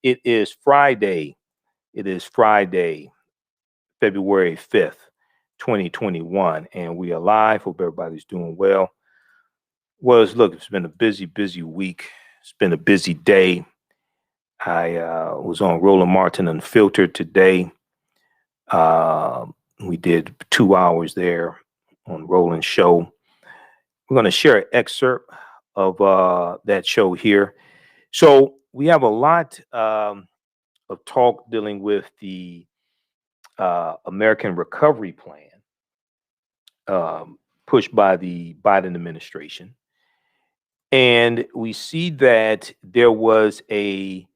It is Friday. It is Friday, February 5th, 2021, and we are live. Hope everybody's doing well. Look, it's been a busy week. It's been a busy day. I was on Roland Martin Unfiltered today. We did 2 hours there on Roland's show. We're going to share an excerpt of that show here. So we have a lot of talk dealing with the American Recovery Plan pushed by the Biden administration. And we see that there was a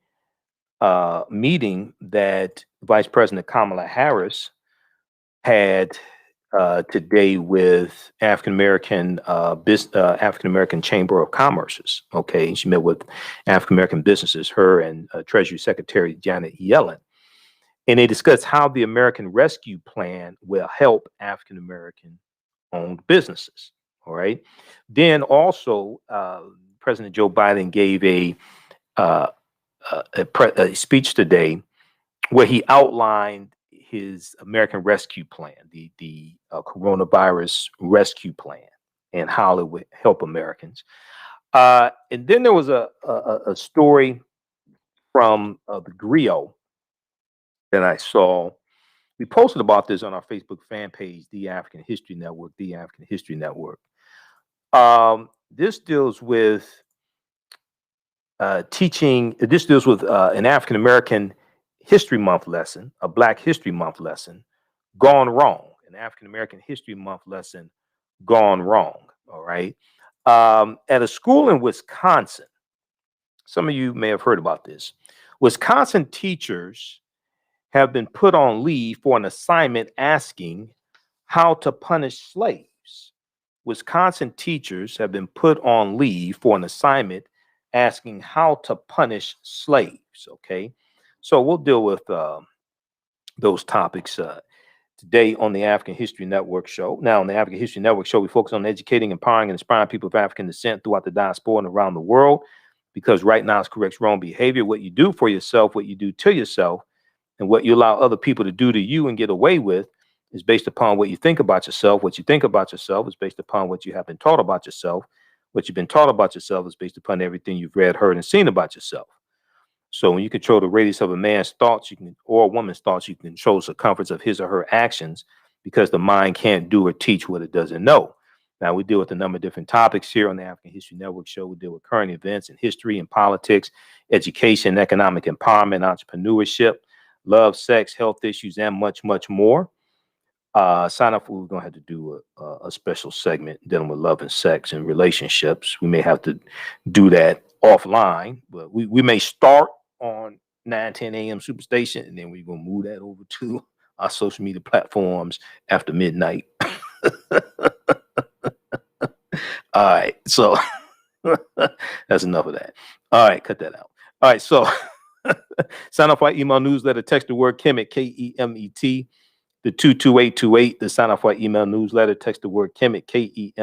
meeting that Vice President Kamala Harris had today with African American Chamber of Commerce's. Okay, she met with African American businesses, her and Treasury Secretary Janet Yellen, and they discussed how the American Rescue Plan will help African American owned businesses. All right. Then also, President Joe Biden gave a speech today where he outlined his American Rescue Plan, the coronavirus rescue plan, and how it would help Americans. And then there was a story from the Griot that I saw. We posted about this on our Facebook fan page, The African History Network, The African History Network. This deals with teaching. This deals with an African American History Month lesson, a Black History Month lesson, gone wrong. An African American History Month lesson, gone wrong. All right. At a school in Wisconsin, some of you may have heard about this. Wisconsin teachers have been put on leave for an assignment asking how to punish slaves. Wisconsin teachers have been put on leave for an assignment asking how to punish slaves. Okay, so we'll deal with those topics today on the African History Network show. Now, on the African History Network show, we focus on educating, empowering, and inspiring people of African descent throughout the diaspora and around the world, because right now it's corrects wrong behavior. What you do for yourself, what you do to yourself, and what you allow other people to do to you and get away with is based upon what you think about yourself. What you think about yourself is based upon what you have been taught about yourself. What you've been taught about yourself is based upon everything you've read, heard, and seen about yourself. So when you control the radius of a man's thoughts, or a woman's thoughts, you can control the circumference of his or her actions, because the mind can't do or teach what it doesn't know. Now, we deal with a number of different topics here on the African History Network show. We deal with current events in history and politics, education, economic empowerment, entrepreneurship, love, sex, health issues, and much, much more. Sign up for, we're going to have to do a special segment dealing with love and sex and relationships. We may have to do that offline, but we may start on 9:10 a.m. Superstation, and then we're going to move that over to our social media platforms after midnight. All right, so that's enough of that. All right, cut that out. All right, so sign up for our email newsletter. Text the word Kemet, Kemet, the 22828. To sign up for our email newsletter, text the word Kemet, Kemet,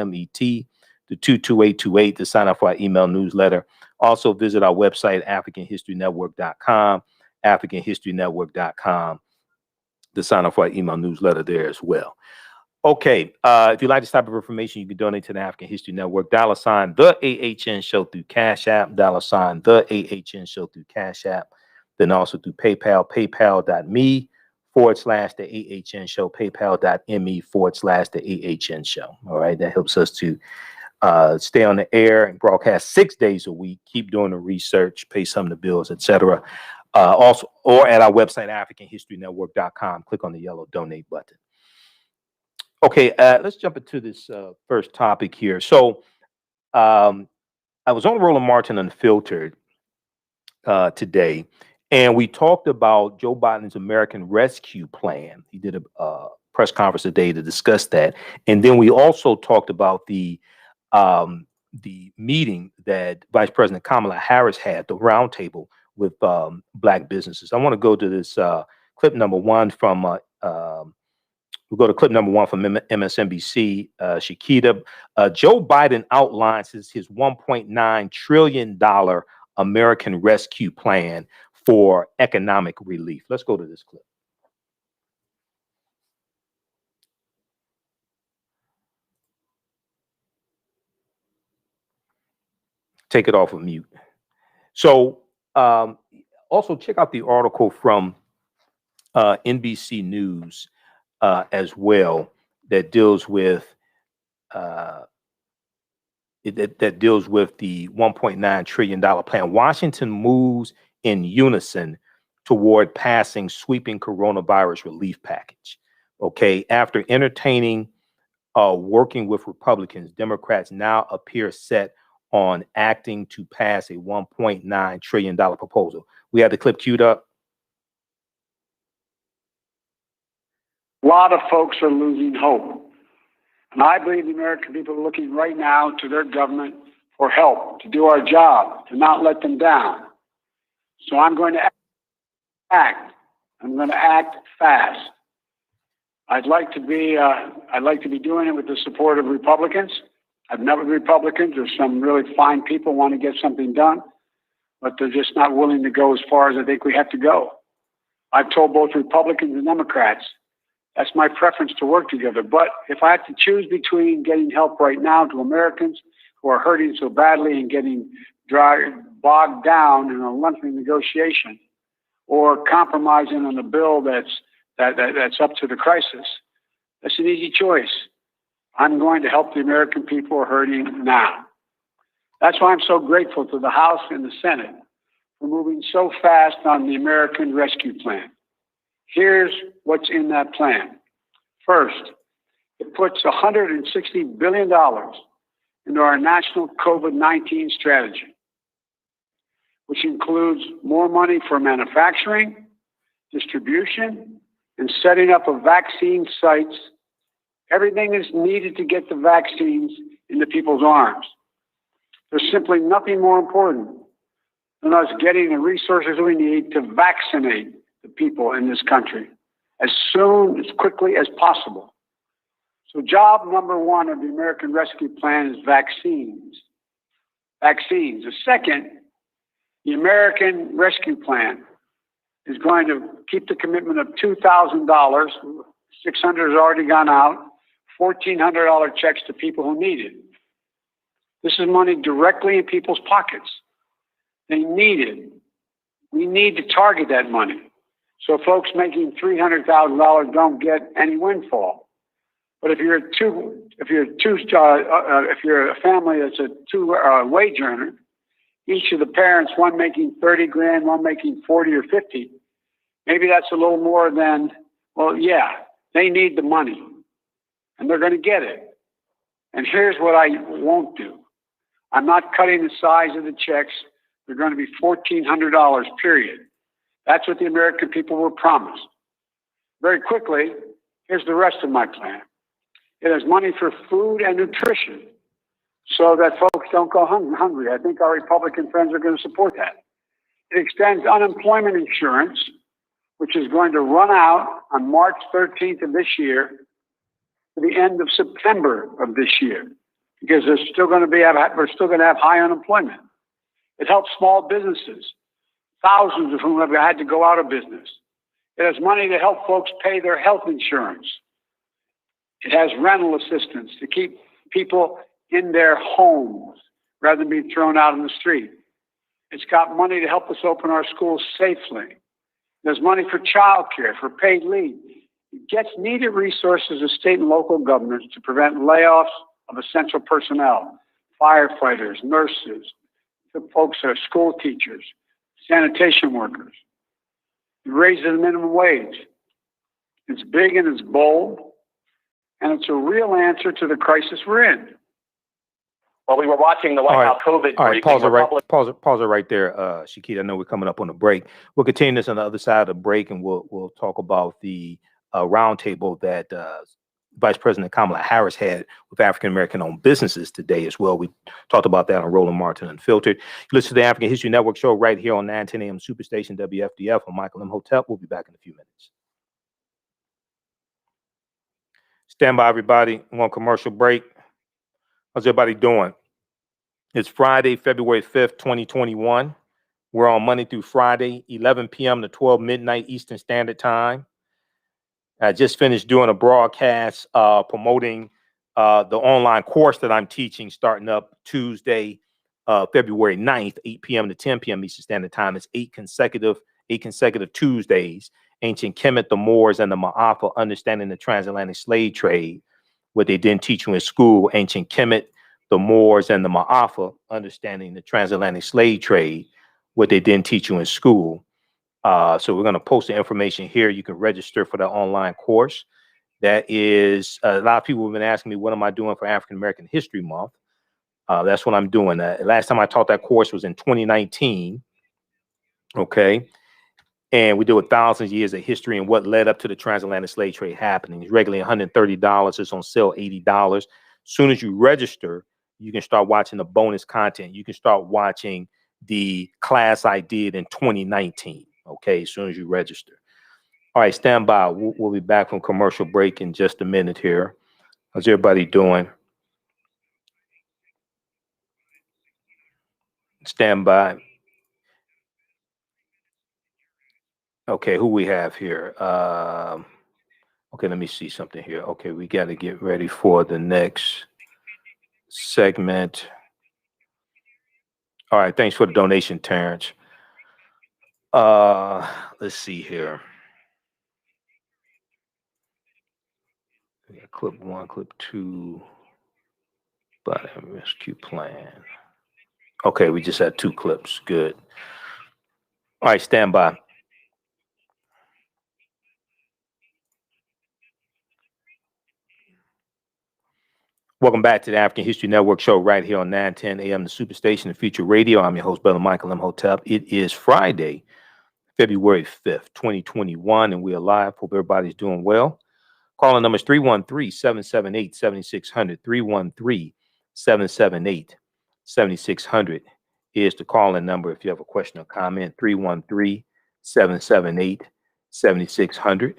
the 22828. To sign up for our email newsletter. Also visit our website, AfricanHistoryNetwork.com, AfricanHistoryNetwork.com, to sign up for our email newsletter there as well. Okay, if you'd like this type of information, you can donate to the African History Network. $ the AHN Show through Cash App. $ the AHN Show through Cash App. Then also through PayPal, paypal.me/the AHN Show, paypal.me/the AHN Show. All right, that helps us to stay on the air and broadcast 6 days a week. Keep doing the research, pay some of the bills, etc. Also, or at our website, AfricanHistoryNetwork.com. Click on the yellow donate button. Okay, let's jump into this first topic here. So I was on Roland Martin Unfiltered today, and we talked about Joe Biden's American Rescue Plan. He did a press conference today to discuss that. And then we also talked about the meeting that Vice President Kamala Harris had, the roundtable with Black businesses. I want to go to this clip number one from we'll go to clip number one from MSNBC. Shakita, Joe Biden outlines his $1.9 trillion American Rescue Plan for economic relief. Let's go to this clip. Take it off of mute. So also check out the article from NBC News as well that deals with that deals with the $1.9 trillion plan. Washington moves in unison toward passing sweeping coronavirus relief package. Okay, after entertaining working with Republicans, Democrats now appear set on acting to pass a $1.9 trillion proposal. We have the clip queued up. A lot of folks are losing hope. And I believe the American people are looking right now to their government for help, to do our job, to not let them down. So I'm going to act. I'm going to act fast. I'd like to be doing it with the support of Republicans. I've met with Republicans. There's some really fine people who want to get something done, but they're just not willing to go as far as I think we have to go. I've told both Republicans and Democrats that's my preference to work together. But if I have to choose between getting help right now to Americans who are hurting so badly and getting bogged down in a lengthy negotiation, or compromising on a bill that's up to the crisis, that's an easy choice. I'm going to help the American people who are hurting now. That's why I'm so grateful to the House and the Senate for moving so fast on the American Rescue Plan. Here's what's in that plan. First, it puts $160 billion into our national COVID-19 strategy, which includes more money for manufacturing, distribution, and setting up of vaccine sites. Everything is needed to get the vaccines into people's arms. There's simply nothing more important than us getting the resources we need to vaccinate the people in this country as quickly as possible. So job number one of the American Rescue Plan is vaccines. Vaccines. The second, the American Rescue Plan is going to keep the commitment of $2,000. $600 has already gone out. $1,400 checks to people who need it. This is money directly in people's pockets. They need it. We need to target that money, so folks making $300,000 don't get any windfall. But if you're a family that's a two-wage earner, each of the parents, one making 30 grand, one making 40 or 50, maybe that's a little more than, well, yeah, they need the money, and they're going to get it. And here's what I won't do. I'm not cutting the size of the checks. They're going to be $1,400, period. That's what the American people were promised. Very quickly, here's the rest of my plan. It has money for food and nutrition so that folks don't go hungry. I think our Republican friends are going to support that. It extends unemployment insurance, which is going to run out on March 13th of this year to the end of September of this year, because we're still going to have high unemployment. It helps small businesses, thousands of whom have had to go out of business. It has money to help folks pay their health insurance. It has rental assistance to keep people in their homes rather than being thrown out on the street. It's got money to help us open our schools safely. There's money for child care, for paid leave. It gets needed resources of state and local governments to prevent layoffs of essential personnel, firefighters, nurses, the folks that are school teachers, sanitation workers. It raises the minimum wage. It's big and it's bold, and it's a real answer to the crisis we're in. Well, we were watching the White House COVID. All right, pause it right there, Shakita. I know we're coming up on the break. We'll continue this on the other side of the break, and we'll talk about the roundtable that Vice President Kamala Harris had with African American owned businesses today as well. We talked about that on Roland Martin Unfiltered. You listen to the African History Network show right here on 910 AM Superstation WFDF. I'm Michael Imhotep. We'll be back in a few minutes. Stand by, everybody. One commercial break. How's everybody doing? It's Friday, February 5th, 2021. We're on Monday through Friday, 11 p.m. to 12 midnight Eastern Standard Time. I just finished doing a broadcast promoting the online course that I'm teaching starting up Tuesday, February 9th, 8 p.m. to 10 p.m. Eastern Standard Time. It's eight consecutive Tuesdays. Ancient Kemet, the Moors, and the Maafa, understanding the transatlantic slave trade. What they didn't teach you in school, Ancient Kemet, the Moors, and the Maafa, understanding the transatlantic slave trade. What they didn't teach you in school. So we're going to post the information here. You can register for the online course. That is, a lot of people have been asking me, what am I doing for African American History Month? That's what I'm doing. Last time I taught that course was in 2019. Okay. And we do 1,000 years of history and what led up to the transatlantic slave trade happening. It's regularly $130. It's on sale $80. As soon as you register, you can start watching the bonus content. You can start watching the class I did in 2019. Okay, as soon as you register. All right, stand by. We'll be back from commercial break in just a minute here. How's everybody doing? Stand by. Okay, who we have here? Okay, let me see something here. Okay, we got to get ready for the next segment. All right, thanks for the donation, Terrence. Let's see here. We got clip one, clip two, body rescue plan. Okay, we just had two clips. Good. All right, stand by. Welcome back to the African History Network show right here on 910 AM, the Superstation, the Future Radio. I'm your host, Brother Michael Imhotep. It is Friday, February 5th, 2021, and we are live. Hope everybody's doing well. Calling number is 313-778-7600. 313-778-7600 is the calling number if you have a question or comment. 313-778-7600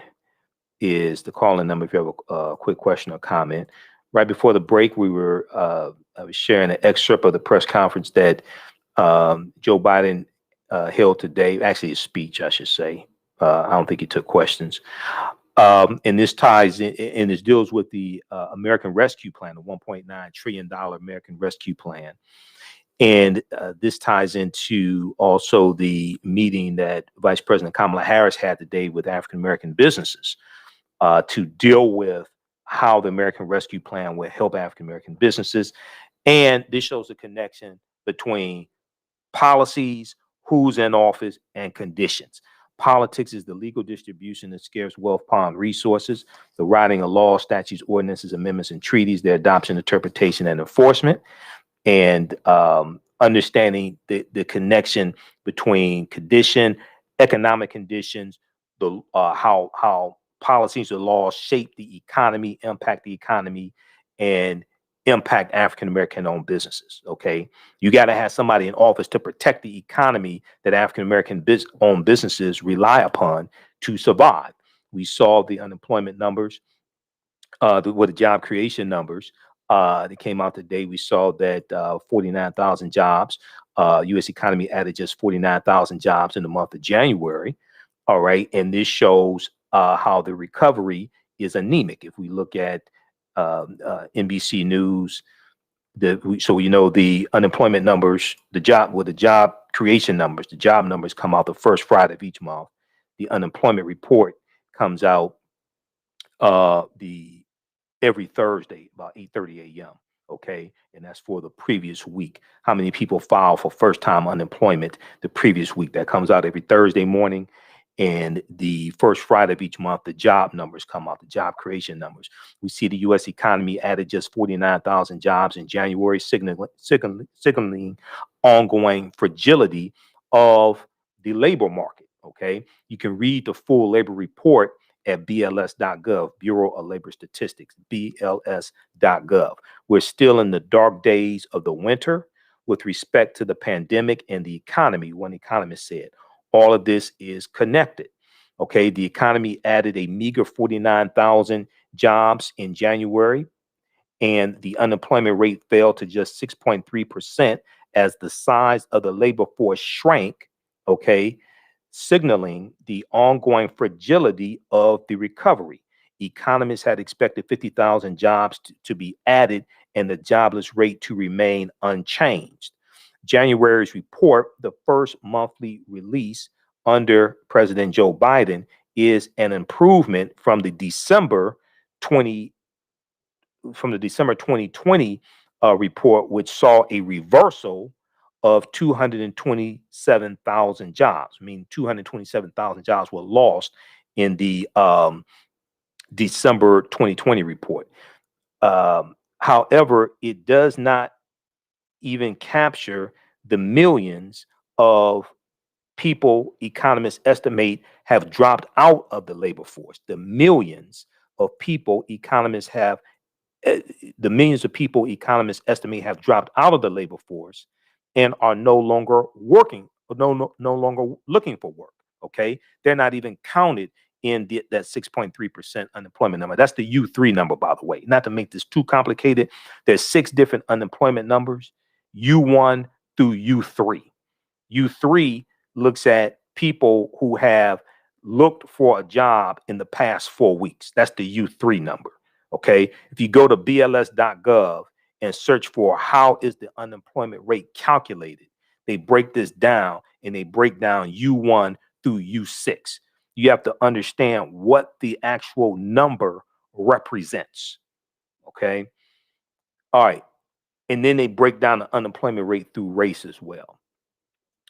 is the calling number if you have a quick question or comment. Right before the break, I was sharing an excerpt of the press conference that Joe Biden held today. Actually, his speech, I should say. I don't think he took questions. And this ties in, and this deals with the American Rescue Plan, the $1.9 trillion American Rescue Plan. And this ties into also the meeting that Vice President Kamala Harris had today with African American businesses to deal with how the American Rescue Plan will help African American businesses. And this shows the connection between policies, who's in office, and conditions. Politics is the legal distribution of scarce wealth, power, and resources, the writing of laws, statutes, ordinances, amendments, and treaties, their adoption, interpretation, and enforcement, and understanding the connection between condition, economic conditions, the how policies or laws shape the economy, impact the economy, and impact African American owned businesses. Okay, you got to have somebody in office to protect the economy that African American owned businesses rely upon to survive. We saw the unemployment numbers, the job creation numbers that came out today. We saw that 49,000 jobs. U.S. economy added just 49,000 jobs in the month of January. All right, and this shows how the recovery is anemic. If we look at NBC News, so you know the unemployment numbers, the job creation numbers, the job numbers come out the first Friday of each month. The unemployment report comes out every Thursday about 8:30 a.m. Okay, and that's for the previous week. How many people filed for first-time unemployment the previous week? That comes out every Thursday morning. And the first Friday of each month, the job numbers come out, the job creation numbers. We see the U.S. economy added just 49,000 jobs in January, signaling ongoing fragility of the labor market. Okay, you can read the full labor report at BLS.gov, Bureau of Labor Statistics, BLS.gov. We're still in the dark days of the winter with respect to the pandemic and the economy, one economist said. All of this is connected. Okay, the economy added a meager 49,000 jobs in January, and the unemployment rate fell to just 6.3% as the size of the labor force shrank okay, signaling the ongoing fragility of the recovery. Economists had expected 50,000 jobs to be added and the jobless rate to remain unchanged. January's report, the first monthly release under President Joe Biden, is an improvement from the December 2020 report, which saw a reversal of 227,000 jobs. I mean, 227,000 jobs were lost in the December 2020 report. However, it does not even capture the millions of people economists estimate have dropped out of the labor force. The millions of people economists have the millions of people economists estimate have dropped out of the labor force and are no longer working, no longer looking for work. Okay, they're not even counted in that 6.3% unemployment number. That's the U3 number, by the way. Not to make this too complicated, there's 6 different unemployment numbers, U1 through U3. U3 looks at people who have looked for a job in the past 4 weeks. That's the U3 number. Okay. If you go to bls.gov and search for how is the unemployment rate calculated, they break this down and they break down U1 through U6. You have to understand what the actual number represents. Okay. All right. And then they break down the unemployment rate through race as well.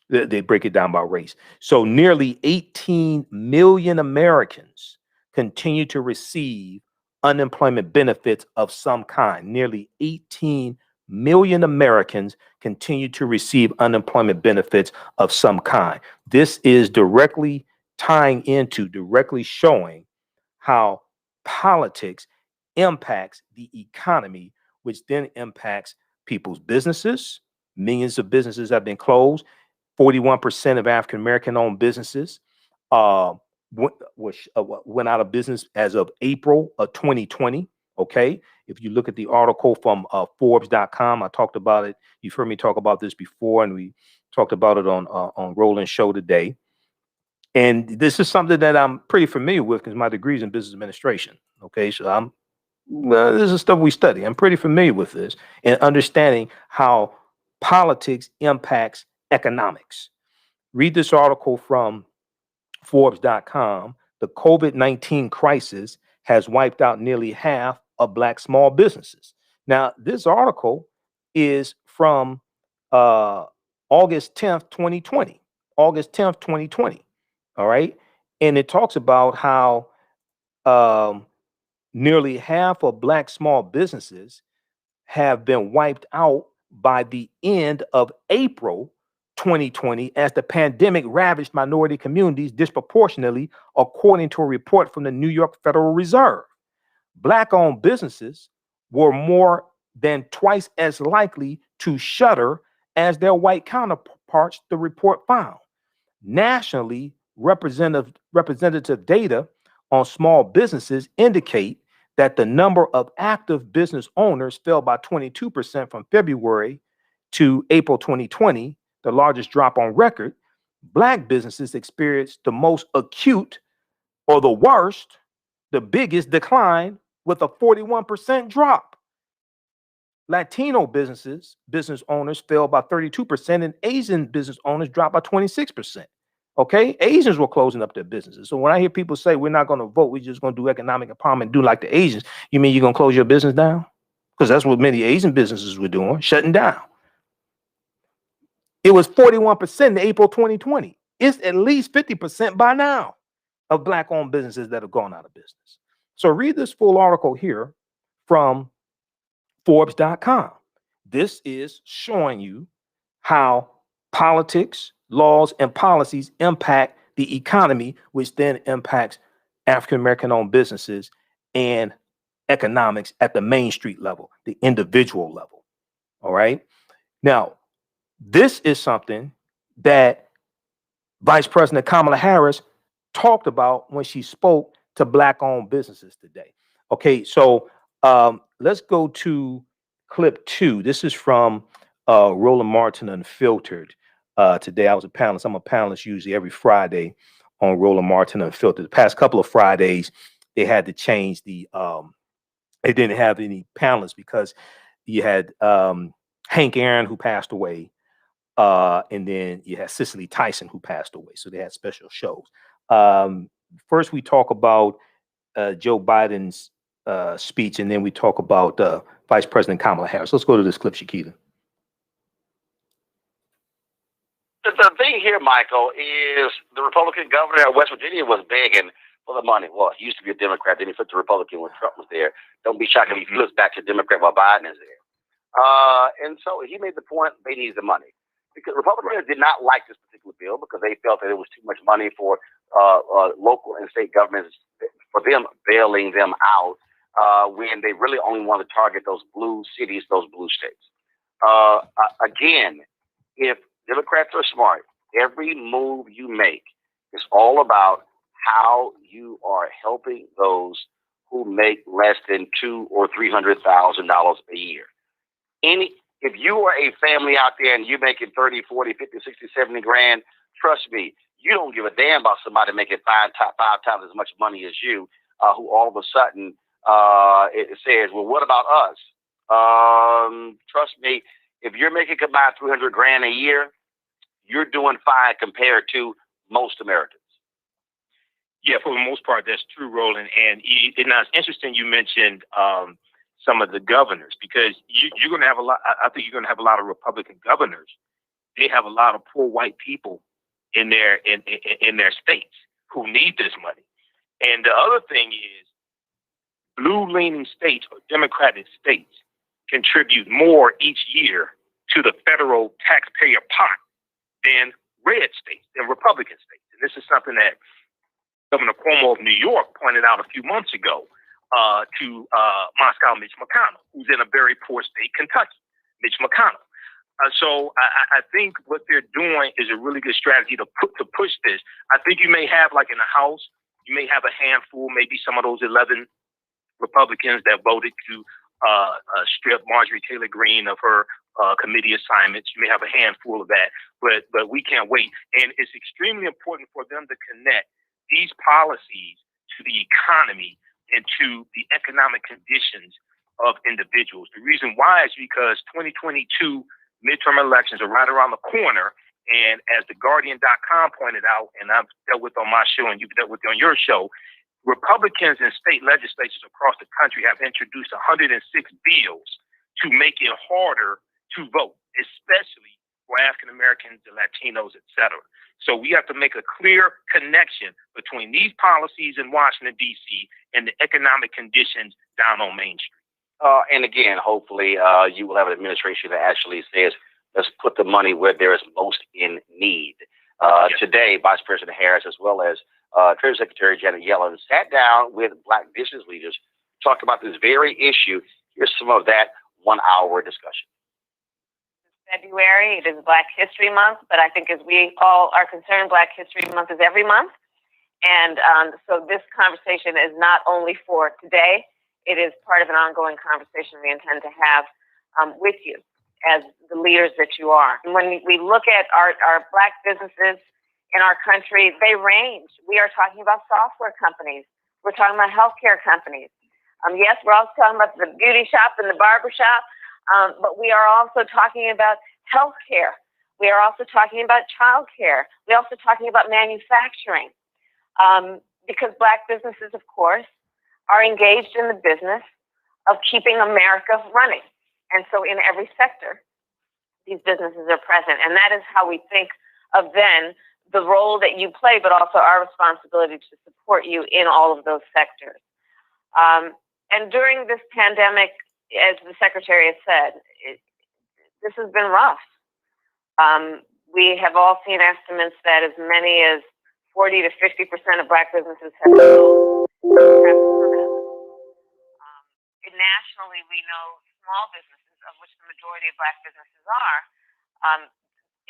They break it down by race. So nearly 18 million Americans continue to receive unemployment benefits of some kind. Nearly 18 million Americans continue to receive unemployment benefits of some kind. This is directly directly showing how politics impacts the economy, which then impacts people's businesses. Millions of businesses have been closed. 41% of African American owned businesses went out of business as of April of 2020. Okay. If you look at the article from Forbes.com, I talked about it. You've heard me talk about this before, and we talked about it on Roland's show today. And this is something that I'm pretty familiar with because my degree is in business administration. Okay. So this is stuff we study. I'm pretty familiar with this and understanding how politics impacts economics. Read this article from Forbes.com. The COVID-19 crisis has wiped out nearly half of Black small businesses. Now, this article is from August 10th, 2020. August 10th, 2020. All right. And it talks about how nearly half of Black small businesses have been wiped out by the end of April 2020 as the pandemic ravaged minority communities disproportionately, according to a report from the New York Federal Reserve. Black-owned businesses were more than twice as likely to shutter as their white counterparts, the report found. Nationally, representative data on small businesses indicate that the number of active business owners fell by 22% from February to April 2020, the largest drop on record. Black businesses experienced the most acute or the worst, the biggest decline with a 41% drop. Latino business owners fell by 32% and Asian business owners dropped by 26%. Okay, Asians were closing up their businesses. So when I hear people say we're not going to vote, we're just going to do economic empowerment, do like the Asians, you mean you're going to close your business down? Because that's what many Asian businesses were doing, shutting down. It was 41% in April 2020. It's at least 50% by now of Black-owned businesses that have gone out of business. So read this full article here from Forbes.com. This is showing you how politics, laws, and policies impact the economy, which then impacts African American owned businesses and economics at the Main Street level, the individual level. All right. Now, this is something that Vice President Kamala Harris talked about when she spoke to Black-owned businesses today. Okay, so let's go to clip 2. This is from Roland Martin Unfiltered. today. I was a panelist. I'm a panelist usually every Friday on Roland Martin Unfiltered. The past couple of Fridays, they had to change the. They didn't have any panelists because you had Hank Aaron, who passed away, and then you had Cicely Tyson, who passed away. So they had special shows. First, we talk about Joe Biden's speech, and then we talk about Vice President Kamala Harris. Let's go to this clip, Shakita. The thing here, Michael, is the Republican governor of West Virginia was begging for the money. Well, he used to be a Democrat, then he flipped to Republican when Trump was there. Don't be shocked if he flips back to Democrat while Biden is there. And so he made the point they need the money. Because Republicans did not like this particular bill because they felt that it was too much money for local and state governments, for them bailing them out when they really only want to target those blue cities, those blue states. Again, if Democrats are smart, every move you make is all about how you are helping those who make less than $200,000 or $300,000 a year. If you are a family out there and you're making 30, 40, 50, 60, 70 grand, trust me, you don't give a damn about somebody making five times as much money as you, who all of a sudden it says, well, what about us? Trust me, if you're making combined 300 grand a year, you're doing fine compared to most Americans. Yeah, for the most part, that's true, Roland. And now it's interesting you mentioned some of the governors, because you're going to have a lot. I think you're going to have a lot of Republican governors. They have a lot of poor white people in their states who need this money. And the other thing is, blue-leaning states or Democratic states contribute more each year to the federal taxpayer pot than red states, than Republican states. And this is something that Governor Cuomo of New York pointed out a few months ago to Moscow Mitch McConnell, who's in a very poor state, Kentucky, Mitch McConnell. So I think what they're doing is a really good strategy to push this. I think you may have, like in the House, you may have a handful, maybe some of those 11 Republicans that voted to strip Marjorie Taylor Greene of her committee assignments. You may have a handful of that, but we can't wait. And it's extremely important for them to connect these policies to the economy and to the economic conditions of individuals. The reason why is because 2022 midterm elections are right around the corner. And as TheGuardian.com pointed out, and I've dealt with on my show and you've dealt with on your show, Republicans in state legislatures across the country have introduced 106 bills to make it harder to vote, especially for African Americans and Latinos, et cetera. So we have to make a clear connection between these policies in Washington, D.C. and the economic conditions down on Main Street. And again, hopefully you will have an administration that actually says, let's put the money where there is most in need. Today, Vice President Harris, as well as Treasury Secretary Janet Yellen, sat down with Black business leaders, talked about this very issue. Here's some of that 1 hour discussion. February. It is Black History Month, but I think as we all are concerned, Black History Month is every month. And so this conversation is not only for today, it is part of an ongoing conversation we intend to have with you as the leaders that you are. And when we look at our Black businesses in our country, they range. We are talking about software companies. We're talking about healthcare companies. Yes, we're also talking about the beauty shop and the barber shop. But we are also talking about healthcare. We are also talking about childcare. We're also talking about manufacturing, because Black businesses, of course, are engaged in the business of keeping America running. And so in every sector, these businesses are present. And that is how we think of then the role that you play, but also our responsibility to support you in all of those sectors. And during this pandemic, as the Secretary has said, this has been rough. We have all seen estimates that as many as 40 to 50% of Black businesses have closed, perhaps permanently. Nationally, we know small businesses, of which the majority of Black businesses are,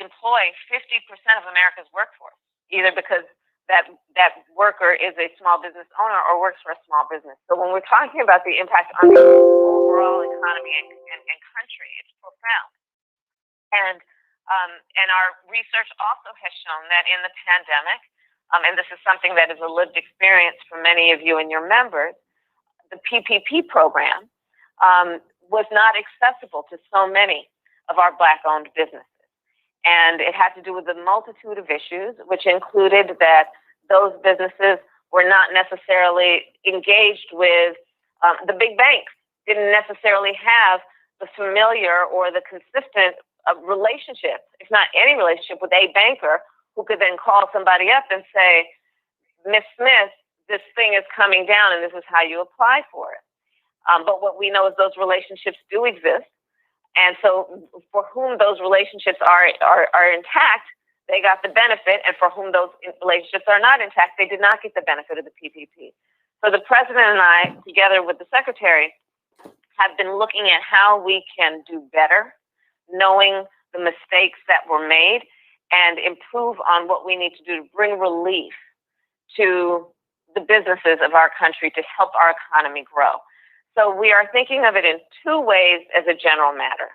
employ 50% of America's workforce, either because that worker is a small business owner or works for a small business. So when we're talking about the impact on the overall economy and country, it's profound. And And our research also has shown that in the pandemic, and this is something that is a lived experience for many of you and your members, the PPP program was not accessible to so many of our Black-owned businesses. And it had to do with a multitude of issues, which included that those businesses were not necessarily engaged with the big banks, didn't necessarily have the familiar or the consistent relationship, if not any relationship, with a banker who could then call somebody up and say, Miss Smith, this thing is coming down and this is how you apply for it. But what we know is those relationships do exist. And so for whom those relationships are intact, they got the benefit. And for whom those relationships are not intact, they did not get the benefit of the PPP. So the president and I, together with the secretary, have been looking at how we can do better, knowing the mistakes that were made, and improve on what we need to do to bring relief to the businesses of our country to help our economy grow. So we are thinking of it in two ways as a general matter.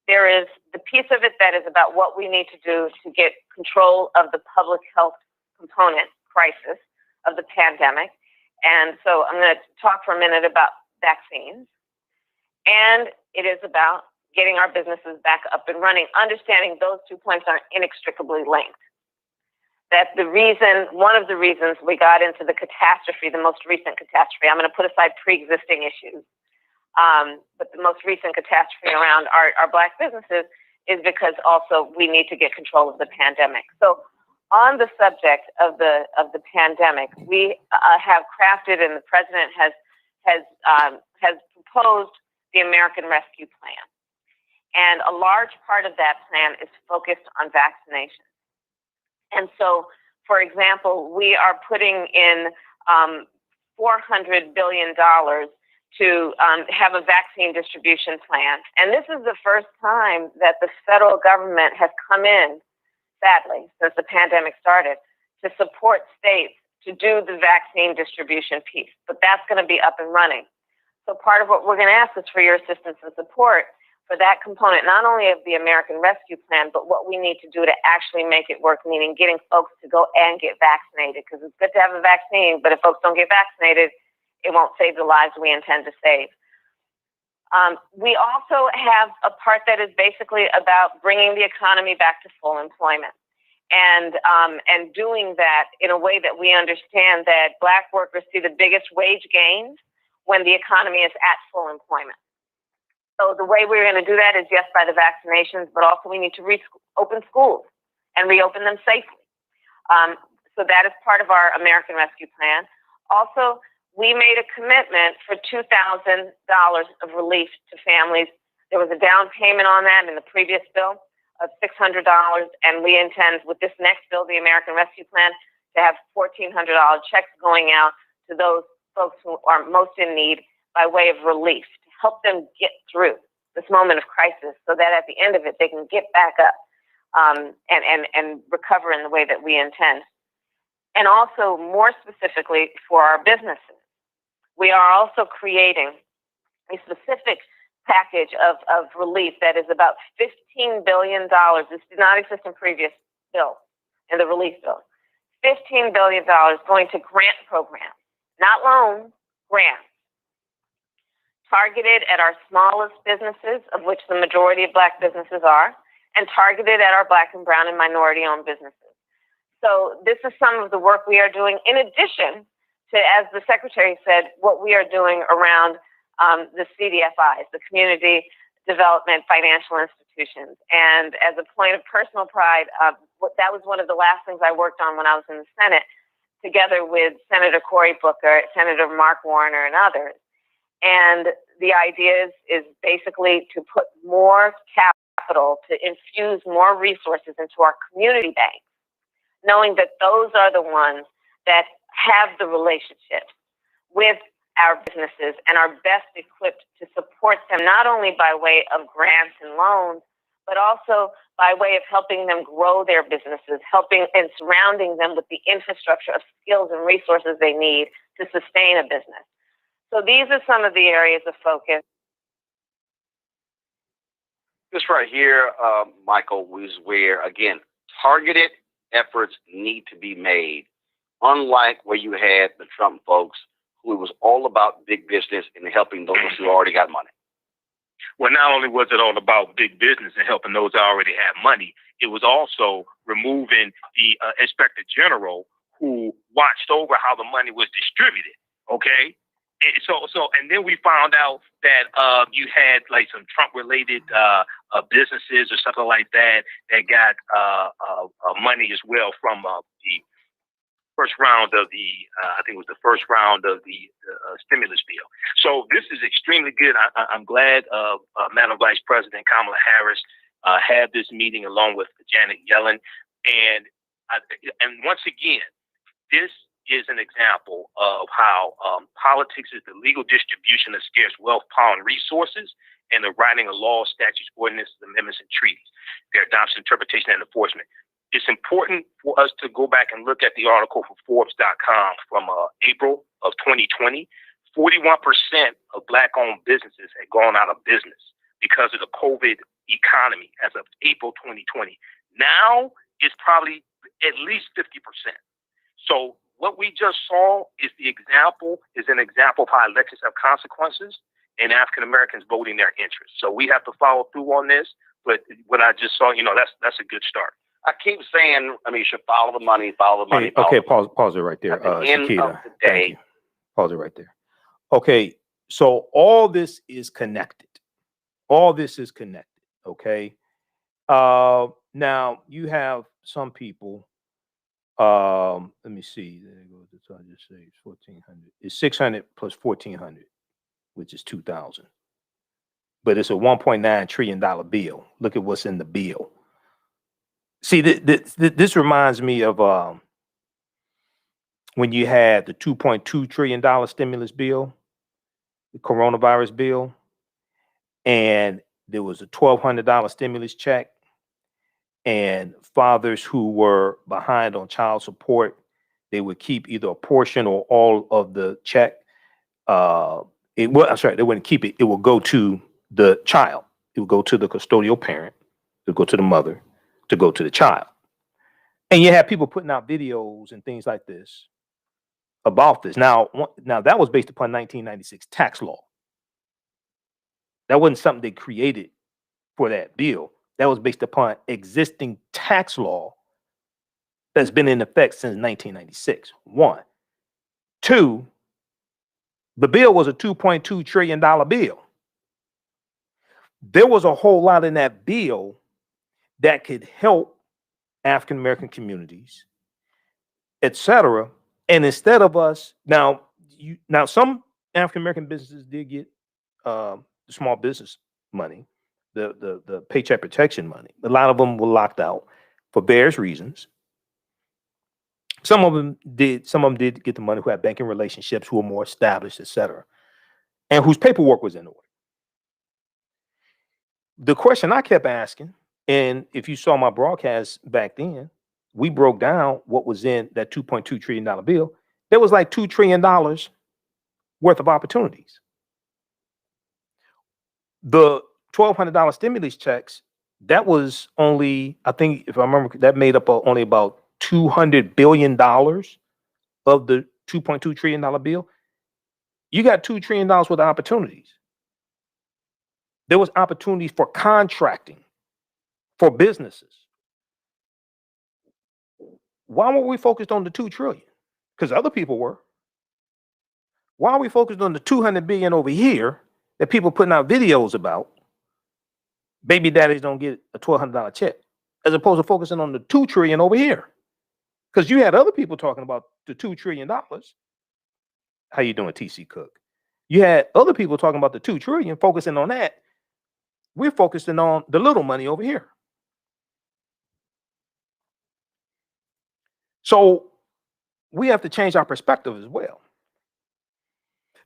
There is the piece of it that is about what we need to do to get control of the public health component crisis of the pandemic. And so I'm going to talk for a minute about vaccines. And it is about getting our businesses back up and running, understanding those 2 points are inextricably linked. That one of the reasons we got into the catastrophe, the most recent catastrophe, I'm going to put aside pre-existing issues, but the most recent catastrophe around our Black businesses is because also we need to get control of the pandemic. So on the subject of the pandemic, we have crafted, and the president has proposed the American Rescue Plan. And a large part of that plan is focused on vaccination. And so, for example, we are putting in $400 billion to have a vaccine distribution plan. And this is the first time that the federal government has come in, sadly, since the pandemic started, to support states to do the vaccine distribution piece. But that's going to be up and running. So part of what we're going to ask is for your assistance and support for that component, not only of the American Rescue Plan, but what we need to do to actually make it work, meaning getting folks to go and get vaccinated. Because it's good to have a vaccine, but if folks don't get vaccinated, it won't save the lives we intend to save. We also have a part that is basically about bringing the economy back to full employment, and doing that in a way that we understand that Black workers see the biggest wage gains when the economy is at full employment. So the way we're going to do that is, yes, by the vaccinations, but also we need to open schools and reopen them safely. So that is part of our American Rescue Plan. Also, we made a commitment for $2,000 of relief to families. There was a down payment on that in the previous bill of $600, and we intend with this next bill, the American Rescue Plan, to have $1,400 checks going out to those folks who are most in need by way of relief, to help them get through this moment of crisis so that at the end of it, they can get back up and recover in the way that we intend. And also, more specifically for our businesses, we are also creating a specific package of relief that is about $15 billion. This did not exist in previous bills, in the relief bill. $15 billion going to grant programs, not loans, grants, targeted at our smallest businesses, of which the majority of Black businesses are, and targeted at our Black and brown and minority-owned businesses. So this is some of the work we are doing, in addition to, as the Secretary said, what we are doing around the CDFIs, the Community Development Financial Institutions. And as a point of personal pride, that was one of the last things I worked on when I was in the Senate, together with Senator Cory Booker, Senator Mark Warner, and others. And the idea is basically to put more capital, to infuse more resources into our community banks, knowing that those are the ones that have the relationships with our businesses and are best equipped to support them, not only by way of grants and loans, but also by way of helping them grow their businesses, helping and surrounding them with the infrastructure of skills and resources they need to sustain a business. So these are some of the areas of focus. This right here, Michael, is where, again, targeted efforts need to be made. Unlike where you had the Trump folks, who it was all about big business and helping those who already got money. Well, not only was it all about big business and helping those that already had money, it was also removing the inspector general who watched over how the money was distributed. Okay. And then we found out that you had like some Trump-related businesses or something like that got money as well from the first round of the, I think it was the first round of the stimulus bill. So this is extremely good. I'm glad Madam Vice President Kamala Harris had this meeting along with Janet Yellen. And once again, this is an example of how politics is the legal distribution of scarce wealth, power, and resources, and the writing of laws, statutes, ordinances, amendments, and treaties, their adoption, interpretation, and enforcement. It's important for us to go back and look at the article from Forbes.com from April of 2020. 41% of Black-owned businesses had gone out of business because of the COVID economy as of April 2020. Now it's probably at least 50%. So what we just saw is an example of how elections have consequences and African Americans voting their interests. So we have to follow through on this. But what I just saw, that's a good start. I keep saying, you should follow the money, follow the money. Hey, okay, pause it right there. At the end Shakita, of the day, pause it right there. Okay, so all this is connected. All this is connected. Okay. Now you have some people. Let me see. There goes the I just say it's 1,400. It's 600 plus 1,400, which is 2,000. But it's a $1.9 trillion bill. Look at what's in the bill. See, this reminds me of when you had the $2.2 trillion stimulus bill, the coronavirus bill, and there was a $1,200 stimulus check, and fathers who were behind on child support, they would keep either a portion or all of the check. They wouldn't keep it. It would go to the child. It would go to the custodial parent. It would go to the mother, to go to the child. And you have people putting out videos and things like this about this. Now that was based upon 1996 tax law. That wasn't something they created for that bill. That was based upon existing tax law that's been in effect since 1996. 1. 2, the bill was a $2.2 trillion bill. There was a whole lot in that bill that could help African American communities, etc. And instead of us now some African American businesses did get the small business money, the paycheck protection money. A lot of them were locked out for various reasons. Some of them did get the money who had banking relationships, who were more established, etc., and whose paperwork was in order. The question I kept asking, and if you saw my broadcast back then, we broke down what was in that $2.2 trillion bill. There was like $2 trillion worth of opportunities. The $1,200 stimulus checks, that was only, I think, if I remember, that made up only about $200 billion of the $2.2 trillion bill. You got $2 trillion worth of opportunities. There was opportunities for contracting, for businesses. Why were we focused on the $2 trillion? Because other people were. Why are we focused on the $200 billion over here that people putting out videos about? Baby daddies don't get a $1,200 check, as opposed to focusing on the $2 trillion over here. Because you had other people talking about the $2 trillion. How you doing, TC Cook? You had other people talking about the $2 trillion, focusing on that. We're focusing on the little money over here. So we have to change our perspective as well.